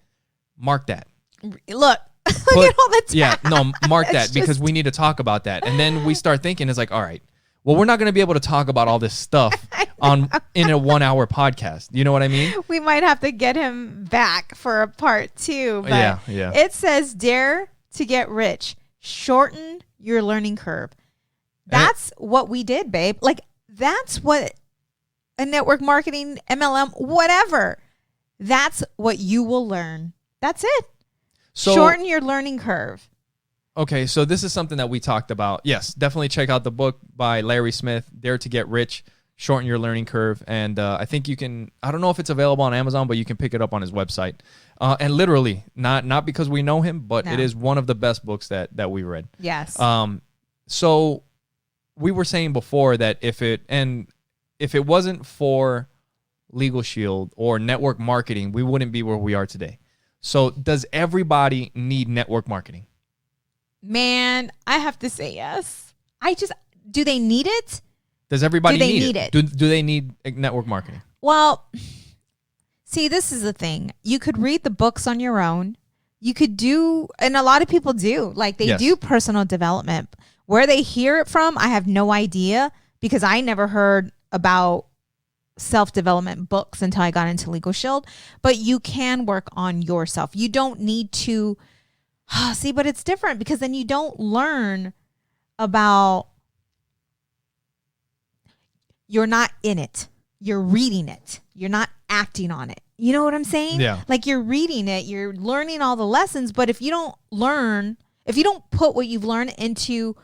mark that. Look at all the tabs. Yeah, no, mark that because we need to talk about that. And then we start thinking, it's like, all right, well, we're not going to be able to talk about all this stuff in a 1-hour podcast. You know what I mean? We might have to get him back for a part 2. But yeah. It says, dare to get rich. Shorten your learning curve. That's what we did, babe. Like, that's what a network marketing, MLM, whatever. That's what you will learn. That's it. So, shorten your learning curve. Okay, so this is something that we talked about. Yes, definitely check out the book by Larry Smith, Dare to Get Rich, Shorten Your Learning Curve. And I think you can, I don't know if it's available on Amazon, but you can pick it up on his website. And literally, not because we know him, but it is one of the best books that we read. Yes. So we were saying before that if it wasn't for Legal Shield or network marketing, we wouldn't be where we are today. So does everybody need network marketing? Man, I have to say yes. Do they need it? Does everybody need it? Do they need network marketing? Well, see, this is the thing. You could read the books on your own. You could do, and a lot of people do, like they do personal development. Where they hear it from, I have no idea because I never heard about self-development books until I got into Legal Shield, but you can work on yourself. You don't need to see, but it's different because then you don't learn about, you're not in it. You're reading it. You're not acting on it. You know what I'm saying? Yeah. Like you're reading it, you're learning all the lessons, but if you don't put what you've learned into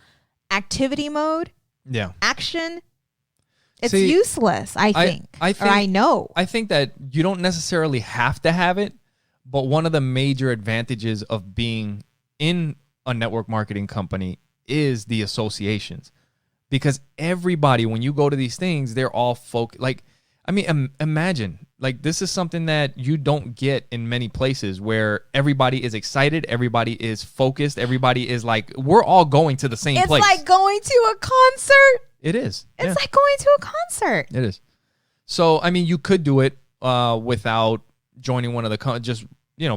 activity mode, action, it's useless, I think. I know. I think that you don't necessarily have to have it, but one of the major advantages of being in a network marketing company is the associations. Because everybody, when you go to these things, they're all imagine, like this is something that you don't get in many places where everybody is excited, everybody is focused, everybody is like, we're all going to the same place. It's like going to a concert. It is. It's like going to a concert. It is. So, I mean, you could do it without joining one of the just,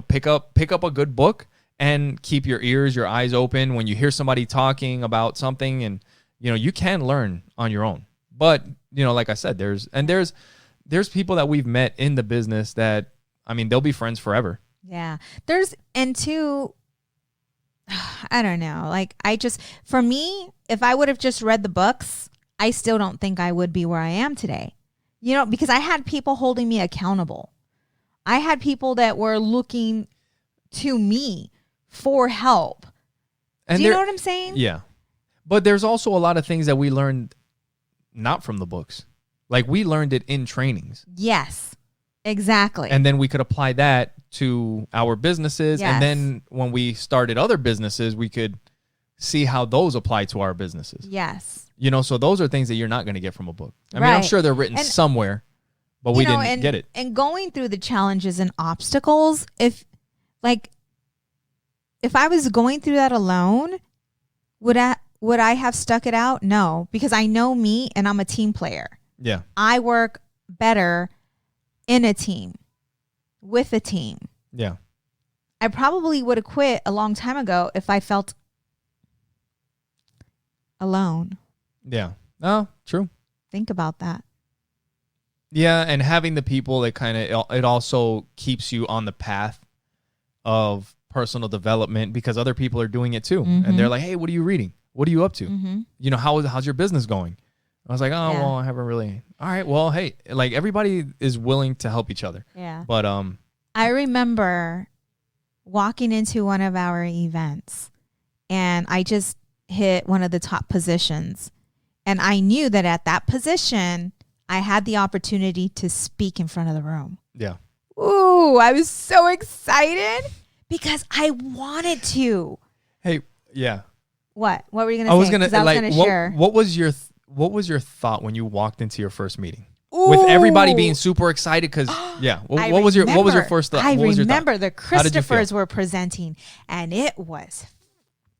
pick up a good book and keep your ears, your eyes open when you hear somebody talking about something, and you can learn on your own. But, like I said, there's people that we've met in the business that, I mean, they'll be friends forever. Yeah. And two, I don't know. Like for me, if I would have just read the books, I still don't think I would be where I am today. Because I had people holding me accountable. I had people that were looking to me for help. Do you know what I'm saying? Yeah. But there's also a lot of things that we learned not from the books. Like we learned it in trainings. Yes, exactly. And then we could apply that to our businesses. Yes. And then when we started other businesses, we could see how those apply to our businesses. Yes. So those are things that you're not going to get from a book. I mean, I'm sure they're written somewhere, but we didn't get it. And going through the challenges and obstacles, if I was going through that alone, would I have stuck it out? No, because I know me and I'm a team player. Yeah. I work better in a team, with a team. Yeah. I probably would have quit a long time ago if I felt alone. Yeah. Oh, true. Think about that. Yeah, and having the people that it also keeps you on the path of personal development because other people are doing it too. Mm-hmm. And they're like, hey, what are you reading? What are you up to? Mm-hmm. How's your business going? I was like, well, I haven't really. All right, well, hey, like everybody is willing to help each other. Yeah. But I remember walking into one of our events and I just hit one of the top positions. And I knew that at that position, I had the opportunity to speak in front of the room. Yeah. Ooh, I was so excited because I wanted to. Hey, yeah. What? What were you going to say? I was going to share. What was your thought when you walked into your first meeting? Ooh. With everybody being super excited because what was your first thought? I remember the Christophers were presenting and it was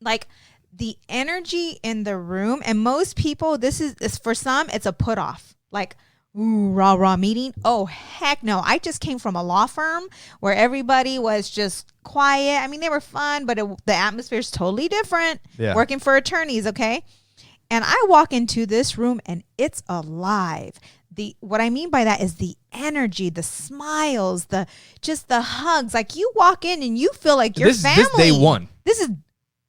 like the energy in the room, and most people, this is for some, it's a put off. Like, ooh, rah meeting. Oh, heck no. I just came from a law firm where everybody was just quiet. I mean, they were fun, but the atmosphere is totally different. Yeah. Working for attorneys, okay? And I walk into this room and it's alive. What I mean by that is the energy, the smiles, the hugs. Like you walk in and you feel like your family. This day one. This is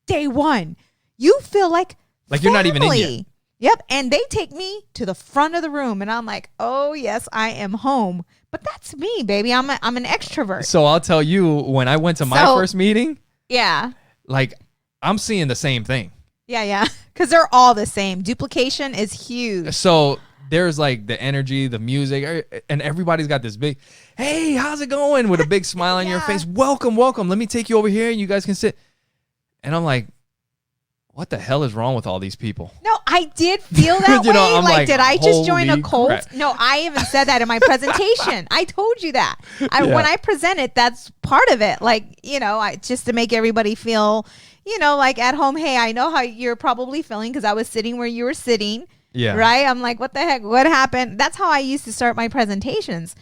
day one. You feel like family. You're not even in yet. Yep. And they take me to the front of the room and I'm like, oh yes, I am home. But that's me, baby. I'm an extrovert. So I'll tell you, when I went to my first meeting, yeah, like I'm seeing the same thing. Yeah. Because they're all the same. Duplication is huge. So there's like the energy, the music, and everybody's got this big, hey, how's it going? With a big smile on your face. Welcome. Let me take you over here and you guys can sit. And I'm like, what the hell is wrong with all these people? No, I did feel that way. I'm like, did I just join a cult? Crap. No, I even said that in my presentation. I told you that. When I presented, that's part of it. Like, just to make everybody feel, like at home. Hey, I know how you're probably feeling because I was sitting where you were sitting. Yeah. Right? I'm like, what the heck? What happened? That's how I used to start my presentations.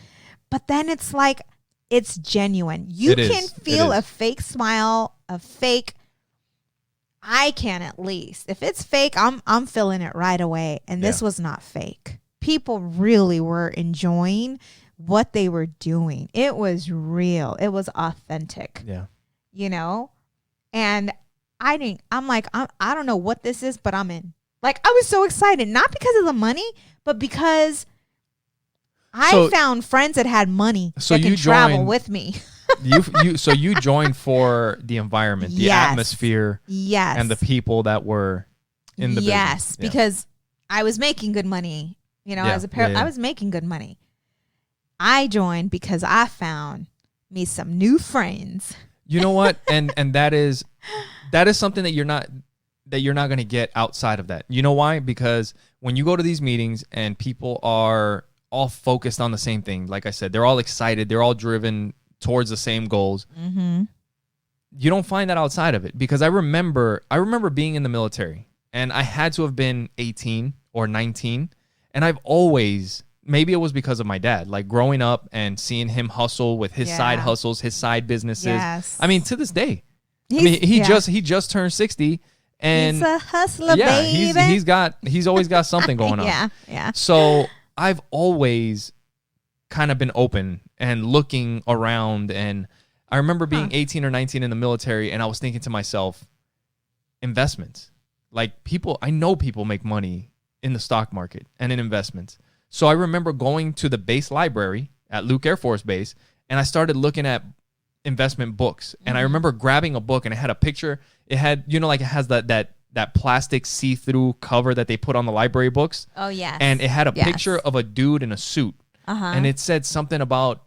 But then it's like, it's genuine. You can feel a fake smile, a fake. I can at least. If it's fake, I'm feeling it right away. And this was not fake. People really were enjoying what they were doing. It was real. It was authentic. Yeah. And I'm like, I don't know what this is, but I'm in. Like, I was so excited, not because of the money, but because I found friends that had money that can travel with me. So you joined for the environment, the atmosphere, and the people that were in the business. Yes, because I was making good money. As a parent, I was making good money. I joined because I found me some new friends. You know what? And that is something that you're not going to get outside of that. You know why? Because when you go to these meetings and people are all focused on the same thing. Like I said, they're all excited. They're all driven towards the same goals. Mm-hmm. You don't find that outside of it, because I remember being in the military, and I had to have been 18 or 19. And I've always, maybe it was because of my dad, like growing up and seeing him hustle with his side hustles, his side businesses. Yes. I mean, to this day, he just turned 60, and he's a hustler, baby. He's always got something going on. Yeah. So I've always kind of been open and looking around, and I remember being 18 or 19 in the military, and I was thinking to myself, investments. Like, I know people make money in the stock market and in investments. So I remember going to the base library at Luke Air Force Base, and I started looking at investment books. And I remember grabbing a book, and it had a picture. It had, like it has that plastic see-through cover that they put on the library books. Oh, yes. And it had a picture of a dude in a suit. And it said something about,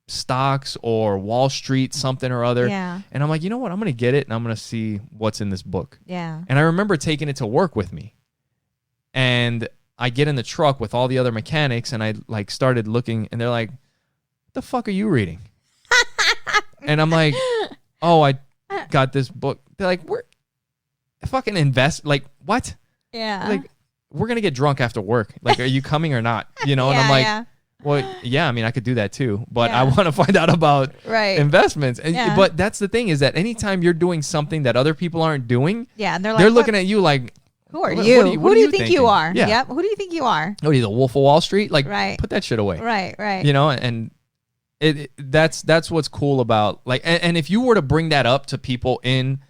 stocks or Wall Street, something or other. Yeah. And I'm like, you know what? I'm going to get it, and I'm going to see what's in this book. Yeah. And I remember taking it to work with me. And I get in the truck with all the other mechanics, and I like started looking, and they're like, what the fuck are you reading? And I'm like, oh, I got this book. They're like, we're fucking invest. Like, what? Yeah. Like, we're going to get drunk after work. Like, are you coming or not? And I'm like, well, yeah, I mean, I could do that too, but I want to find out about investments. And, but that's the thing, is that anytime you're doing something that other people aren't doing, and they're looking at you like, who are you? Who do you think you are? Yeah. Yep. Who do you think you are? What are you, the Wolf of Wall Street? Like, put that shit away. Right. And that's what's cool about, like, and if you were to bring that up to people in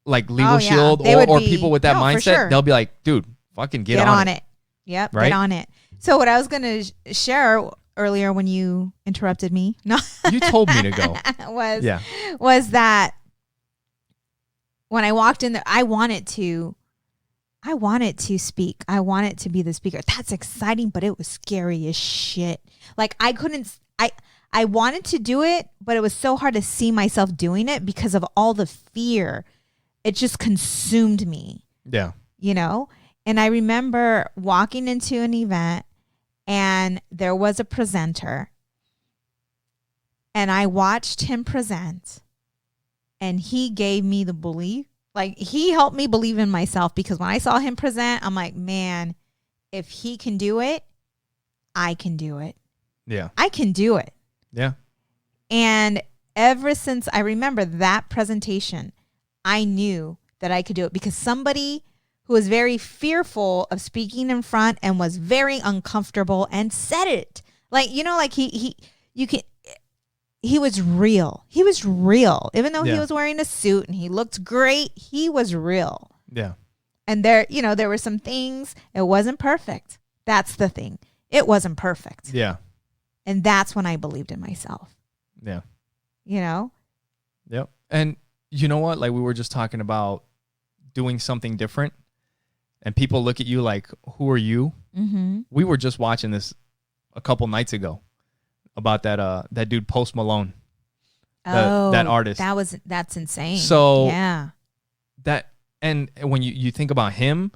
like Legal Shield or people with that mindset, they'll be like, dude, fucking get on it. Yep. Right? Get on it. So what I was going to share earlier when you interrupted me, you told me to go, was that when I walked in there, I wanted to speak. I wanted to be the speaker. That's exciting, but it was scary as shit. Like, I wanted to do it, but it was so hard to see myself doing it because of all the fear. It just consumed me. Yeah. And I remember walking into an event, and there was a presenter, and I watched him present, and he gave me the belief. Like, he helped me believe in myself, because when I saw him present, I'm like, man, if he can do it, I can do it. Yeah. I can do it. Yeah. And ever since I remember that presentation, I knew that I could do it, because somebody who was very fearful of speaking in front and was very uncomfortable and said it. Like, he was real. He was real. Even though he was wearing a suit and he looked great, he was real. Yeah. And there were some things, it wasn't perfect. That's the thing. It wasn't perfect. Yeah. And that's when I believed in myself. Yeah. Yep. And you know what? Like, we were just talking about doing something different, and people look at you like, who are you? Mm-hmm. We were just watching this a couple nights ago about that dude Post Malone. That artist. That's insane. So yeah. And when you think about him,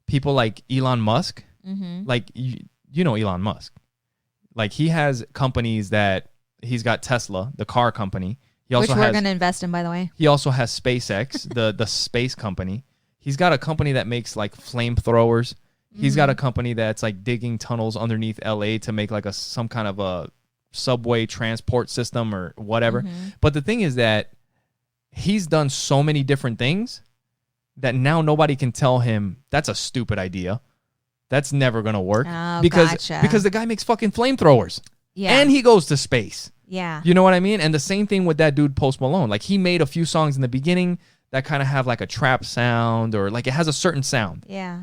people like Elon Musk, like you know Elon Musk. Like, he has companies that he's got Tesla, the car company. He also Which we're going to invest in, by the way. He also has SpaceX, the space company. He's got a company that makes like flamethrowers. He's got a company that's like digging tunnels underneath LA to make like some kind of a subway transport system or whatever. But the thing is that he's done so many different things that now nobody can tell him that's a stupid idea. That's never going to work. Because the guy makes fucking flamethrowers. Yeah. And he goes to space. Yeah. You know what I mean? And the same thing with that dude Post Malone. Like, he made a few songs in the beginning that kind of have like a trap sound, or like it has a certain sound. Yeah.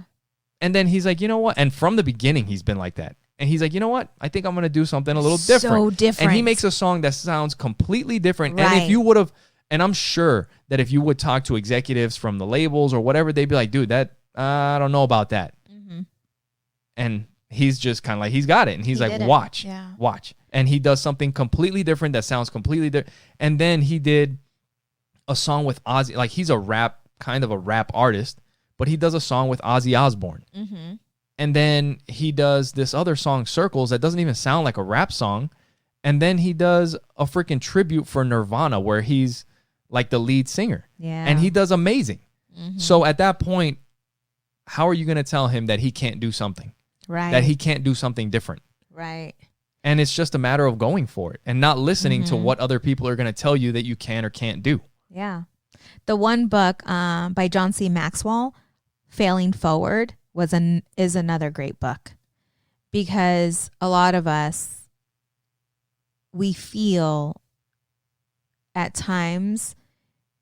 And then he's like, you know what? And from the beginning, he's been like that. And he's like, you know what? I think I'm going to do something a little different. So different. And he makes a song that sounds completely different. Right. And if you would have, and I'm sure that if you would talk to executives from the labels or whatever, they'd be like, dude, I don't know about that. And he's just kind of like, he's got it. And he's like, watch. And he does something completely different that sounds completely different. And then he did a song with Ozzy. Like, he's kind of a rap artist, but he does a song with Ozzy Osbourne. And then he does this other song, Circles, that doesn't even sound like a rap song. And then he does a freaking tribute for Nirvana where he's like the lead singer. Yeah. And he does amazing. Mm-hmm. So at that point, how are you going to tell him that he can't do something? Right. That he can't do something different? Right. And it's just a matter of going for it and not listening to what other people are going to tell you that you can or can't do. Yeah. The one book by John C. Maxwell, Failing Forward, is another great book, because a lot of us, we feel at times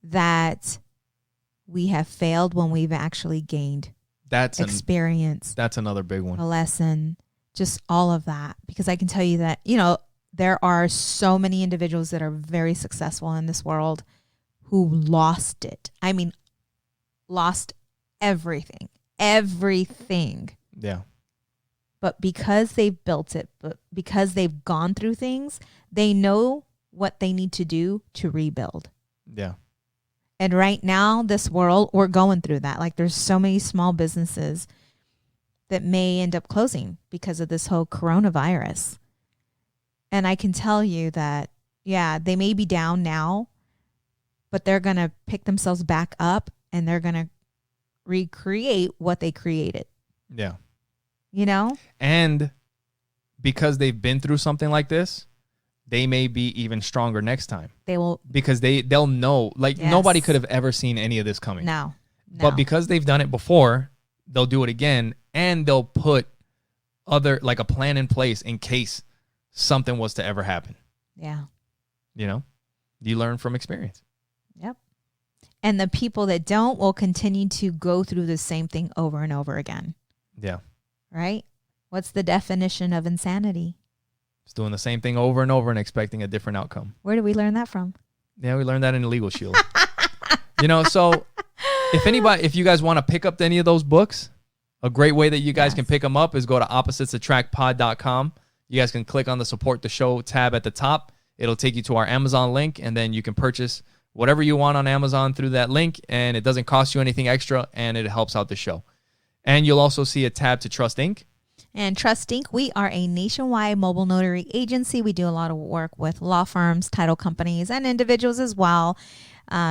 that we have failed when we've actually gained experience. That's another big one. A lesson, just all of that. Because I can tell you that, there are so many individuals that are very successful in this world who lost it. I mean, lost everything. Yeah. But because they've built it, but because they've gone through things, they know what they need to do to rebuild. Yeah. And right now, this world, we're going through that. Like, there's so many small businesses that may end up closing because of this whole coronavirus. And I can tell you that, yeah, they may be down now, but they're going to pick themselves back up and they're going to recreate what they created. Yeah. And because they've been through something like this, they may be even stronger next time. They will. Because they'll know, nobody could have ever seen any of this coming. No. But because they've done it before, they'll do it again, and they'll put a plan in place in case something was to ever happen. Yeah. You learn from experience. Yep. And the people that don't will continue to go through the same thing over and over again. Yeah. Right? What's the definition of insanity? It's doing the same thing over and over and expecting a different outcome. Where did we learn that from? Yeah, we learned that in Legal Shield. So if you guys want to pick up any of those books, a great way that you guys can pick them up is go to oppositesattractpod.com. You guys can click on the support the show tab at the top. It'll take you to our Amazon link, and then you can purchase whatever you want on Amazon through that link, and it doesn't cost you anything extra, and it helps out the show. And you'll also see a tab to Trust Inc. And Trust Inc., we are a nationwide mobile notary agency. We do a lot of work with law firms, title companies, and individuals as well.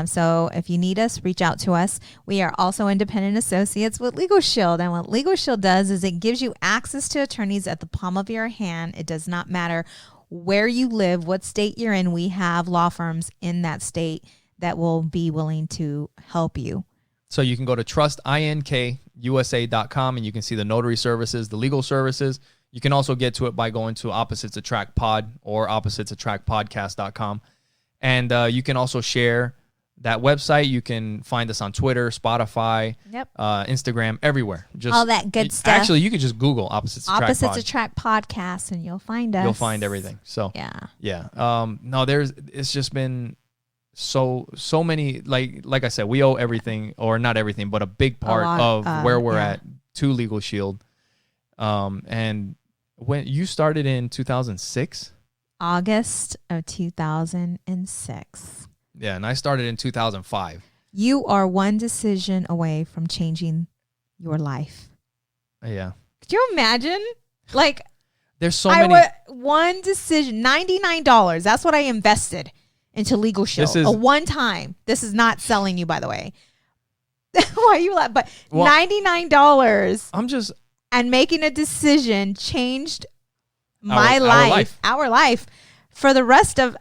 So if you need us, reach out to us. We are also independent associates with Legal Shield. And what Legal Shield does is it gives you access to attorneys at the palm of your hand. It does not matter where you live, what state you're in. We have law firms in that state that will be willing to help you. So you can go to trustinkusa.com and you can see the notary services, the legal services. You can also get to it by going to Opposites Attract Pod or oppositesattractpodcast.com. And you can also share that website. You can find us on Twitter, Spotify, Instagram, everywhere. Just all that good stuff. Actually, you could just Google Opposites Attract Podcast and you'll find us. You'll find everything. So yeah. No, it's just been so many, like I said, we owe everything, or not everything, but a big part of where we're at to Legal Shield. And when you started in 2006, August of 2006. Yeah, and I started in 2005. You are one decision away from changing your life. Yeah. Could you imagine? There's so many. One decision, $99. That's what I invested into Legal Shield. A one time. This is not selling you, by the way. Why are you laughing? But $99. And making a decision changed my life, our life, for the rest of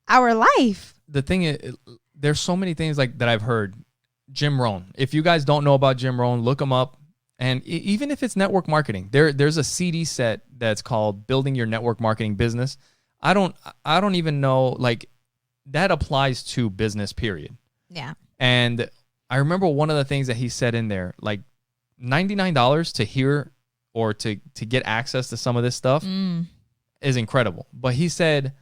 our life. The thing is, there's so many things that I've heard. Jim Rohn. If you guys don't know about Jim Rohn, look him up. And even if it's network marketing, there's a CD set that's called Building Your Network Marketing Business. I don't even know, that applies to business, period. Yeah. And I remember one of the things that he said in there, $99 to hear or to get access to some of this stuff is incredible. But he said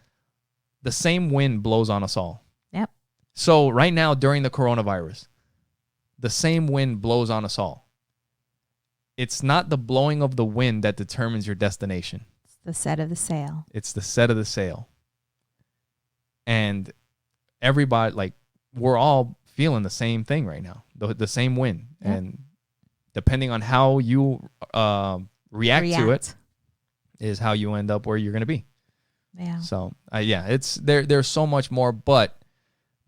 the same wind blows on us all. Yep. So right now during the coronavirus, the same wind blows on us all. It's not the blowing of the wind that determines your destination. It's the set of the sail. It's the set of the sail. And everybody, we're all feeling the same thing right now, the same wind. Yep. And depending on how you react to it is how you end up where you're going to be. Yeah. So, it's there's so much more, but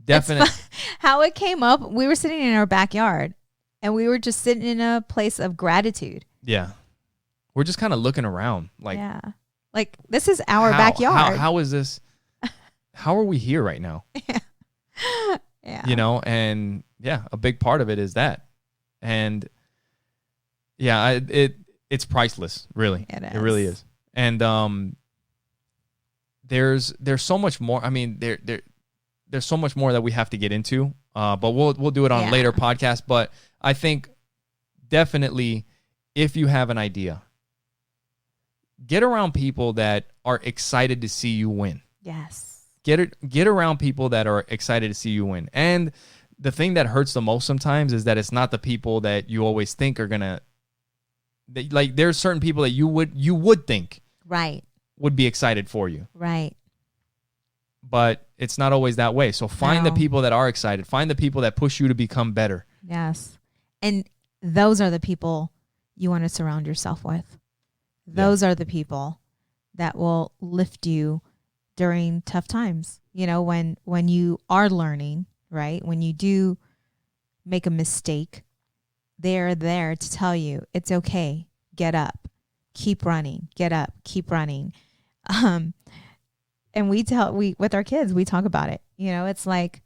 definitely how it came up. We were sitting in our backyard and we were just sitting in a place of gratitude. Yeah. We're just kind of looking around like, like this is our backyard. How is this? How are we here right now? Yeah. You know, and a big part of it is that. And it's priceless, really. It is. It really is. And there's so much more. I mean, there's so much more that we have to get into. But we'll do it on a later podcast. But I think definitely if you have an idea, get around people that are excited to see you win. Yes. Get around people that are excited to see you win. And the thing that hurts the most sometimes is that it's not the people that you always think are gonna. Like there's certain people that you would think would be excited for you. Right. But it's not always that way. So find the people that are excited. Find the people that push you to become better. Yes. And those are the people you want to surround yourself with. Those are the people that will lift you during tough times. You know, when you are learning, right? When you do make a mistake, they're there to tell you it's okay. Get up, keep running, get up, keep running. And we with our kids, we talk about it. You know, it's like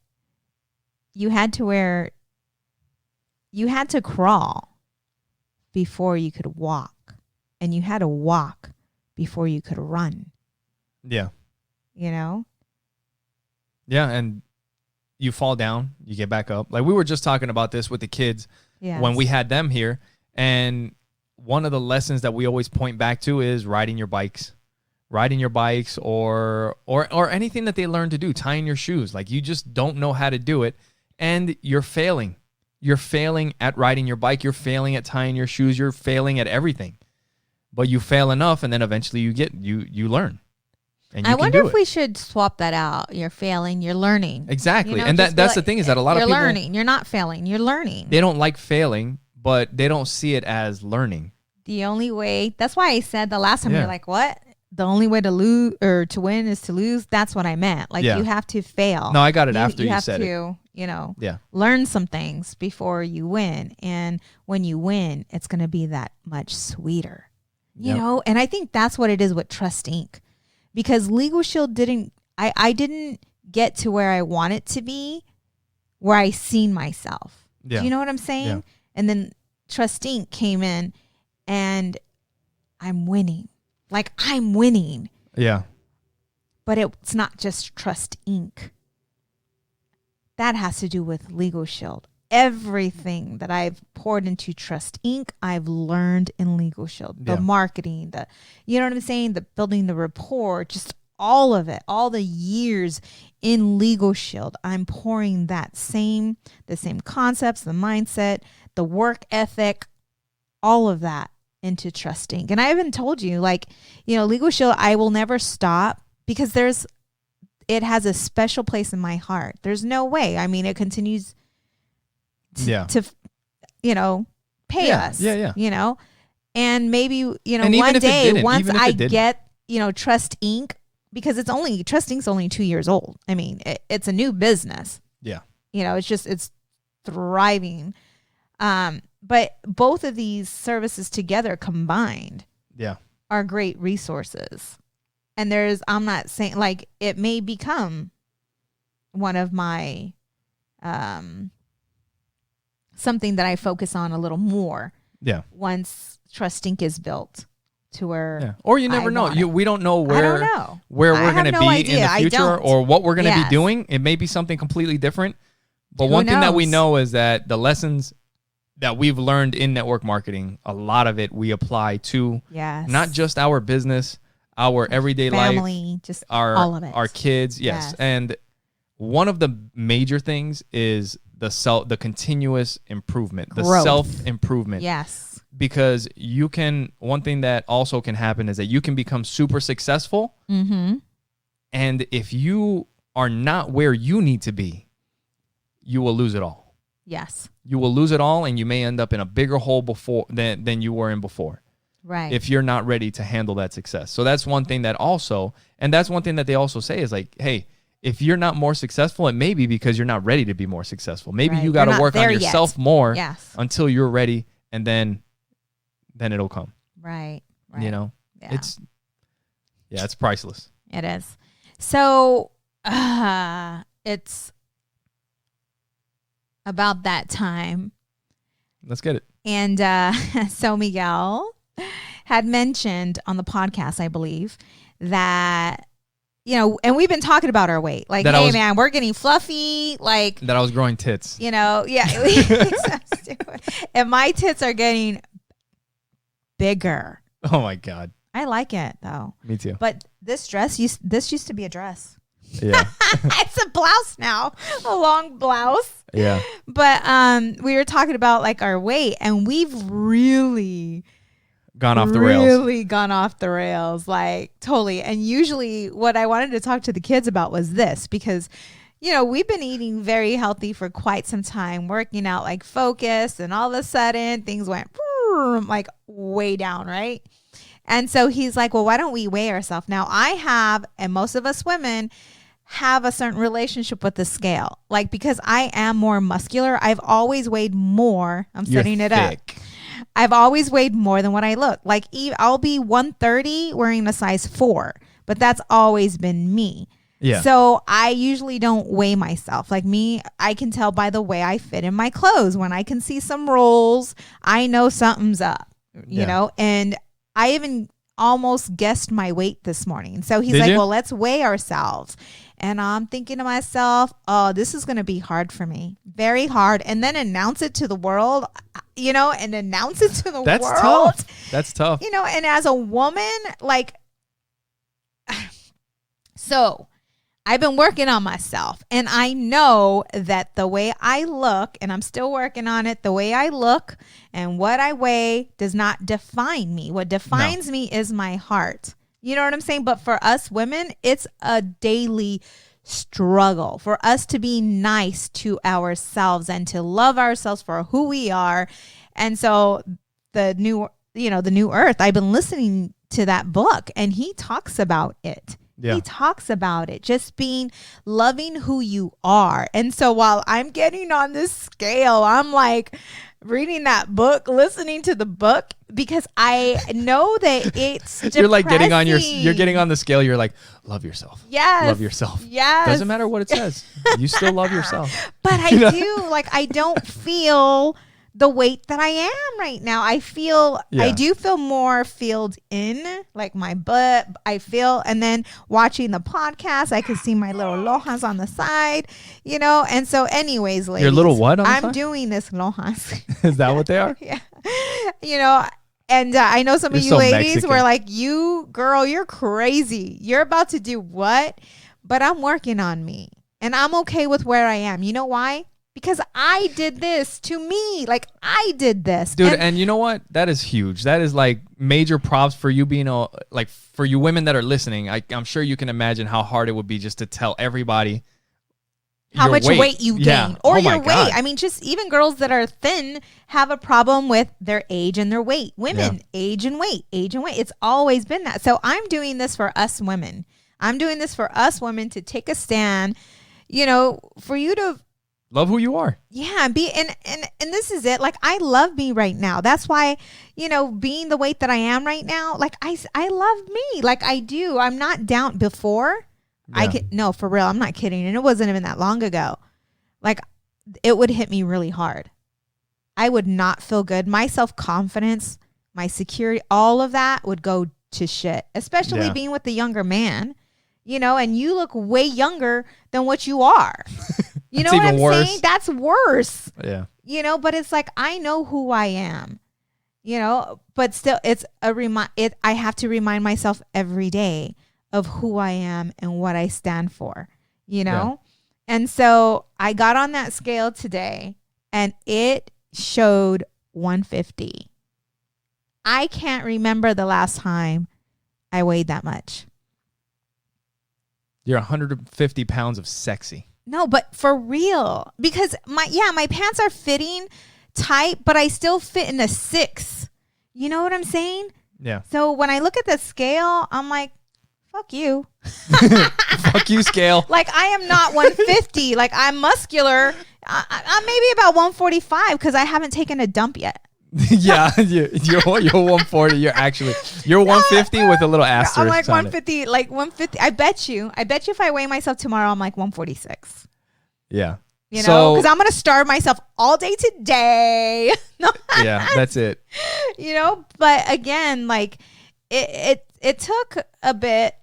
you had to crawl before you could walk, and you had to walk before you could run. Yeah. You know? Yeah, and you fall down, you get back up. Like we were just talking about this with the kids when we had them here, and one of the lessons that we always point back to is riding your bikes or anything that they learn to do, tying your shoes. Like you just don't know how to do it and you're failing. You're failing at riding your bike. You're failing at tying your shoes. You're failing at everything. But you fail enough and then eventually you learn. And you I wonder if we should swap that out. You're failing, you're learning. Exactly. You know, and that's the thing is that a lot of people... You're learning. You're not failing. You're learning. They don't like failing, but they don't see it as learning. The only way... That's why I said the last time, you're like, what? The only way to lose or to win is to lose? That's what I meant. Like, you have to fail. No, I got it after you said it. You have to, you know, learn some things before you win. And when you win, it's going to be that much sweeter. You know? And I think that's what it is with Trust Inc. Because Legal Shield I didn't get to where I want it to be, where I seen myself. Do you know what I'm saying? Yeah. And then Trust Inc. came in and I'm winning. Like I'm winning. Yeah. But it's not just Trust Inc. That has to do with Legal Shield. Everything that I've poured into Trust Inc., I've learned in Legal Shield. The marketing, you know what I'm saying? The building the rapport, just all of it, all the years in Legal Shield. I'm pouring the same concepts, the mindset, the work ethic, all of that into Trust Inc. And I even told you, like, you know, Legal Shield, I will never stop because it has a special place in my heart. There's no way. I mean, it continues to you know, pay us. Yeah. You know, and maybe, you know, one day once I get, you know, Trust Inc., because Trust Inc.'s only 2 years old. I mean, it's a new business. Yeah. You know, it's thriving. But both of these services together combined are great resources. And I'm not saying, like, it may become one of my something that I focus on a little more. Yeah. Once Trust Inc. is built to where, or you never know. We don't know where we're going to be in the future or what we're going to be doing. It may be something completely different. But one thing that we know is that the lessons that we've learned in network marketing, a lot of it we apply to not just our business, our everyday family, life, just all of it, our kids. Yes. And one of the major things is the continuous improvement, the self-improvement. Yes. Because one thing that also can happen is that you can become super successful. Mm-hmm. And if you are not where you need to be, you will lose it all. Yes. You will lose it all and you may end up in a bigger hole than you were in before. Right. if you're not ready to handle that success. So that's one thing that also, and that's one thing that they also say is like, hey, if you're not more successful, it may be because you're not ready to be more successful. Maybe you got to work on yourself more until you're ready, and then it'll come. Right. You know, it's priceless. It is. So it's about that time. Let's get it. And so Miguel had mentioned on the podcast, I believe, that, you know, and we've been talking about our weight. Like, hey, man, we're getting fluffy. Like that I was growing tits. You know, yeah. And my tits are getting bigger. Oh, my God. I like it, though. Me too. But this used to be a dress. Yeah. It's a blouse now, a long blouse. Yeah. But we were talking about like our weight, and we've really gone off the rails, like totally. And usually what I wanted to talk to the kids about was this, because, you know, we've been eating very healthy for quite some time, working out like focused, and all of a sudden things went like way down, right? And so he's like, well, why don't we weigh ourselves? Now I have, and most of us women have a certain relationship with the scale. Like, because I am more muscular, I've always weighed more. I'm setting it up. I've always weighed more than what I look. Like, I'll be 130 wearing a size 4, but that's always been me. Yeah. So I usually don't weigh myself. Like me, I can tell by the way I fit in my clothes. When I can see some rolls, I know something's up, you know? And I even almost guessed my weight this morning. So he's like, well, let's weigh ourselves. And I'm thinking to myself, oh, this is going to be hard for me. Very hard. And then announce it to the world, you know, and announce it to the world. That's tough. You know, and as a woman, like, so I've been working on myself, and I know that the way I look, and I'm still working on it, the way I look and what I weigh does not define me. What defines me is my heart. You know what I'm saying? But for us women, it's a daily struggle for us to be nice to ourselves and to love ourselves for who we are. And so the new earth, I've been listening to that book, and he talks about it. Yeah. He talks about it, just loving who you are. And so while I'm getting on this scale, I'm like reading that book, listening to the book, because I know that it's depressing. You're like you're getting on the scale. You're like, love yourself. Yes. Love yourself. Yes. Doesn't matter what it says. You still love yourself. But I do, like, I don't feel the weight that I am right now. I do feel more filled in, like my butt. And then watching the podcast, I could see my little lojas on the side, you know. And so anyways, ladies, your little what on the I'm side? Doing this lojas. Is that what they are? Yeah. You know, and I know some of you ladies Mexican. Were like, you girl, you're crazy. You're about to do what? But I'm working on me, and I'm okay with where I am. You know why? Because I did this to me. Like, I did this. Dude, and you know what? That is huge. That is like major props for you being for you women that are listening. I'm sure you can imagine how hard it would be just to tell everybody how much weight you gain or your weight. God. I mean, just even girls that are thin have a problem with their age and their weight. Women, age and weight. It's always been that. So I'm doing this for us women. I'm doing this for us women to take a stand, you know, for you to love who you are. Yeah, and this is it. Like, I love me right now. That's why, you know, being the weight that I am right now, like I love me. Like, I do. I'm not down before. Yeah. No, for real. I'm not kidding. And it wasn't even that long ago. Like, it would hit me really hard. I would not feel good. My self-confidence, my security, all of that would go to shit, especially being with the younger man, you know, and you look way younger than what you are. You know what I'm saying? That's worse. Yeah. You know, but it's like, I know who I am, you know, but still it's I have to remind myself every day of who I am and what I stand for, you know? Yeah. And so I got on that scale today, and it showed 150. I can't remember the last time I weighed that much. You're 150 pounds of sexy. No, but for real, because my pants are fitting tight, but I still fit in a 6. You know what I'm saying? Yeah. So when I look at the scale, I'm like, fuck you. Fuck you, scale. Like, I am not 150. Like, I'm muscular. I'm maybe about 145 because I haven't taken a dump yet. Yeah, you're 140. You're 150 with a little asterisk. I'm like 150, like 150. I bet you if I weigh myself tomorrow, I'm like 146. Yeah. You know, because I'm going to starve myself all day today. Yeah, that's it. You know, but again, like it took a bit.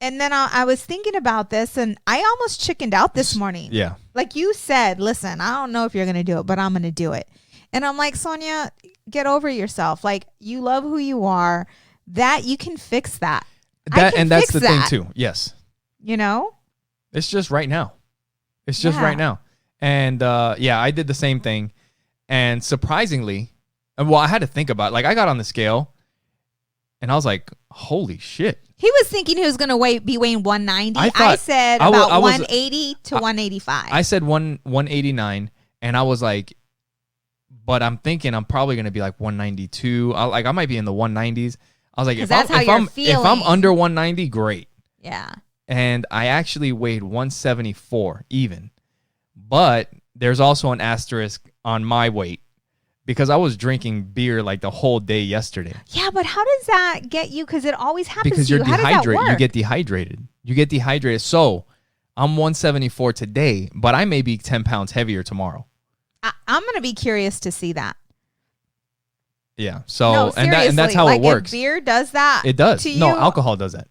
And then I was thinking about this and I almost chickened out this morning. Yeah. Like you said, listen, I don't know if you're going to do it, but I'm going to do it. And I'm like, Sonja, get over yourself. Like, you love who you are. That you can fix that. That's the thing too. Yes. You know? It's just right now. Right now. And I did the same thing. And surprisingly, well, I had to think about it. Like, I got on the scale and I was like, holy shit. He was thinking he was going to be weighing 190. I said about 180 to 185. I said 189 and I was like, but I'm thinking I'm probably going to be like 192. I might be in the 190s. I was like, if I'm under 190, great. Yeah. And I actually weighed 174 even. But there's also an asterisk on my weight because I was drinking beer like the whole day yesterday. Yeah, but how does that get you? Because it always happens because to you. You're dehydrated. You get dehydrated. So I'm 174 today, but I may be 10 pounds heavier tomorrow. I'm going to be curious to see that. Yeah. So, no, and that's how it works. Beer does that. It does. No, alcohol does that.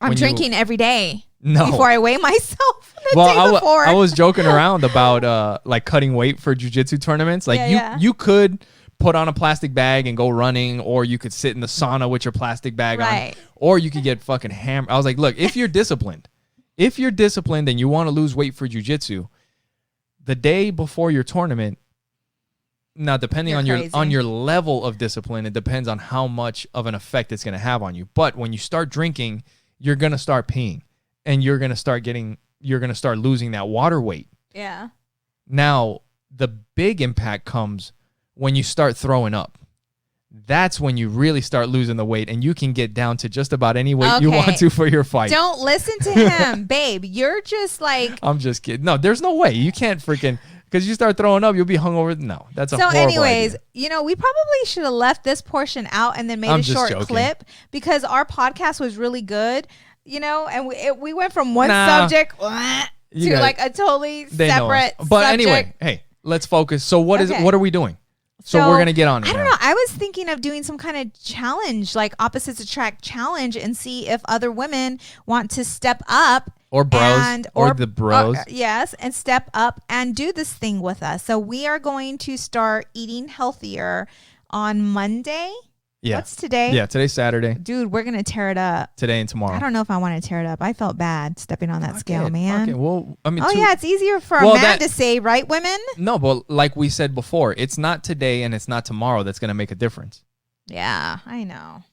I'm drinking every day. Before I weigh myself. I was joking around about like cutting weight for jiu-jitsu tournaments. Like you could put on a plastic bag and go running, or you could sit in the sauna with your plastic bag on, or you could get fucking hammered. I was like, look, if you're disciplined and you want to lose weight for jiu-jitsu, the day before your tournament, now depending on your level of discipline, it depends on how much of an effect it's going to have on you. But when you start drinking, you're going to start peeing and you're going to start losing that water weight. Yeah. Now, the big impact comes when you start throwing up. That's when you really start losing the weight, and you can get down to just about any weight you want to for your fight. Don't listen to him, babe. You're just like... I'm just kidding. No, there's no way. You can't freaking... Because you start throwing up, you'll be hungover. No, that's a horrible anyways, idea. We probably should have left this portion out and then made a short clip because our podcast was really good, and we went from one subject to like a totally separate subject. But anyway, hey, let's focus. So what are we doing? So we're going to get on it. I don't know. I was thinking of doing some kind of challenge, like opposites attract challenge, and see if other women want to step up. Or bros. Or the bros. Yes, and step up and do this thing with us. So we are going to start eating healthier on Monday. Yeah. What's today? Yeah, today's Saturday. Dude, we're going to tear it up. Today and tomorrow. I don't know if I want to tear it up. I felt bad stepping on that scale, man. Okay, well, I mean... it's easier for a man to say, right, women? No, but like we said before, it's not today and it's not tomorrow that's going to make a difference. Yeah, I know.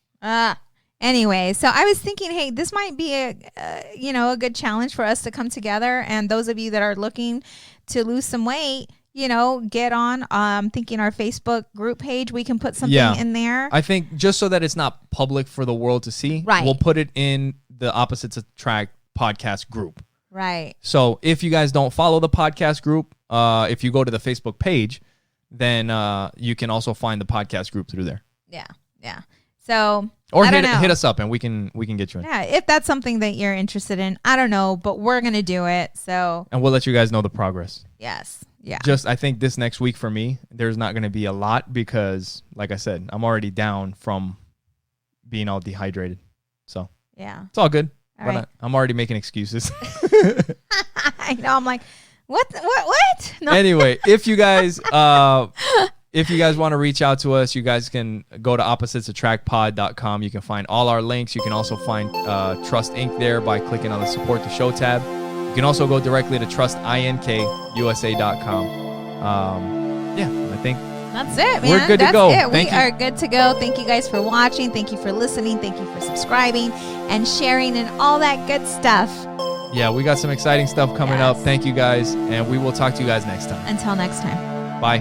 Anyway, so I was thinking, hey, this might be a good challenge for us to come together. And those of you that are looking to lose some weight, get on. Thinking our Facebook group page, we can put something in there. I think just so that it's not public for the world to see, we'll put it in the Opposites Attract podcast group. Right. So if you guys don't follow the podcast group, if you go to the Facebook page, then you can also find the podcast group through there. Yeah. So or hit us up and we can get you in. Yeah, if that's something that you're interested in. I don't know, but we're gonna do it. So and we'll let you guys know the progress. Yes. Yeah. Just I think this next week for me, there's not gonna be a lot because, like I said, I'm already down from being all dehydrated. So yeah, it's all good. All right. I'm already making excuses. I know. I'm like, what? No. Anyway, if you guys want to reach out to us, you guys can go to oppositesattractpod.com. You can find all our links. You can also find Trust Inc. there by clicking on the Support the Show tab. You can also go directly to trustincUSA.com. I think that's it, man. We're good to go. We are good to go. Thank you guys for watching. Thank you for listening. Thank you for subscribing and sharing and all that good stuff. Yeah, we got some exciting stuff coming up. Thank you guys, and we will talk to you guys next time. Until next time. Bye.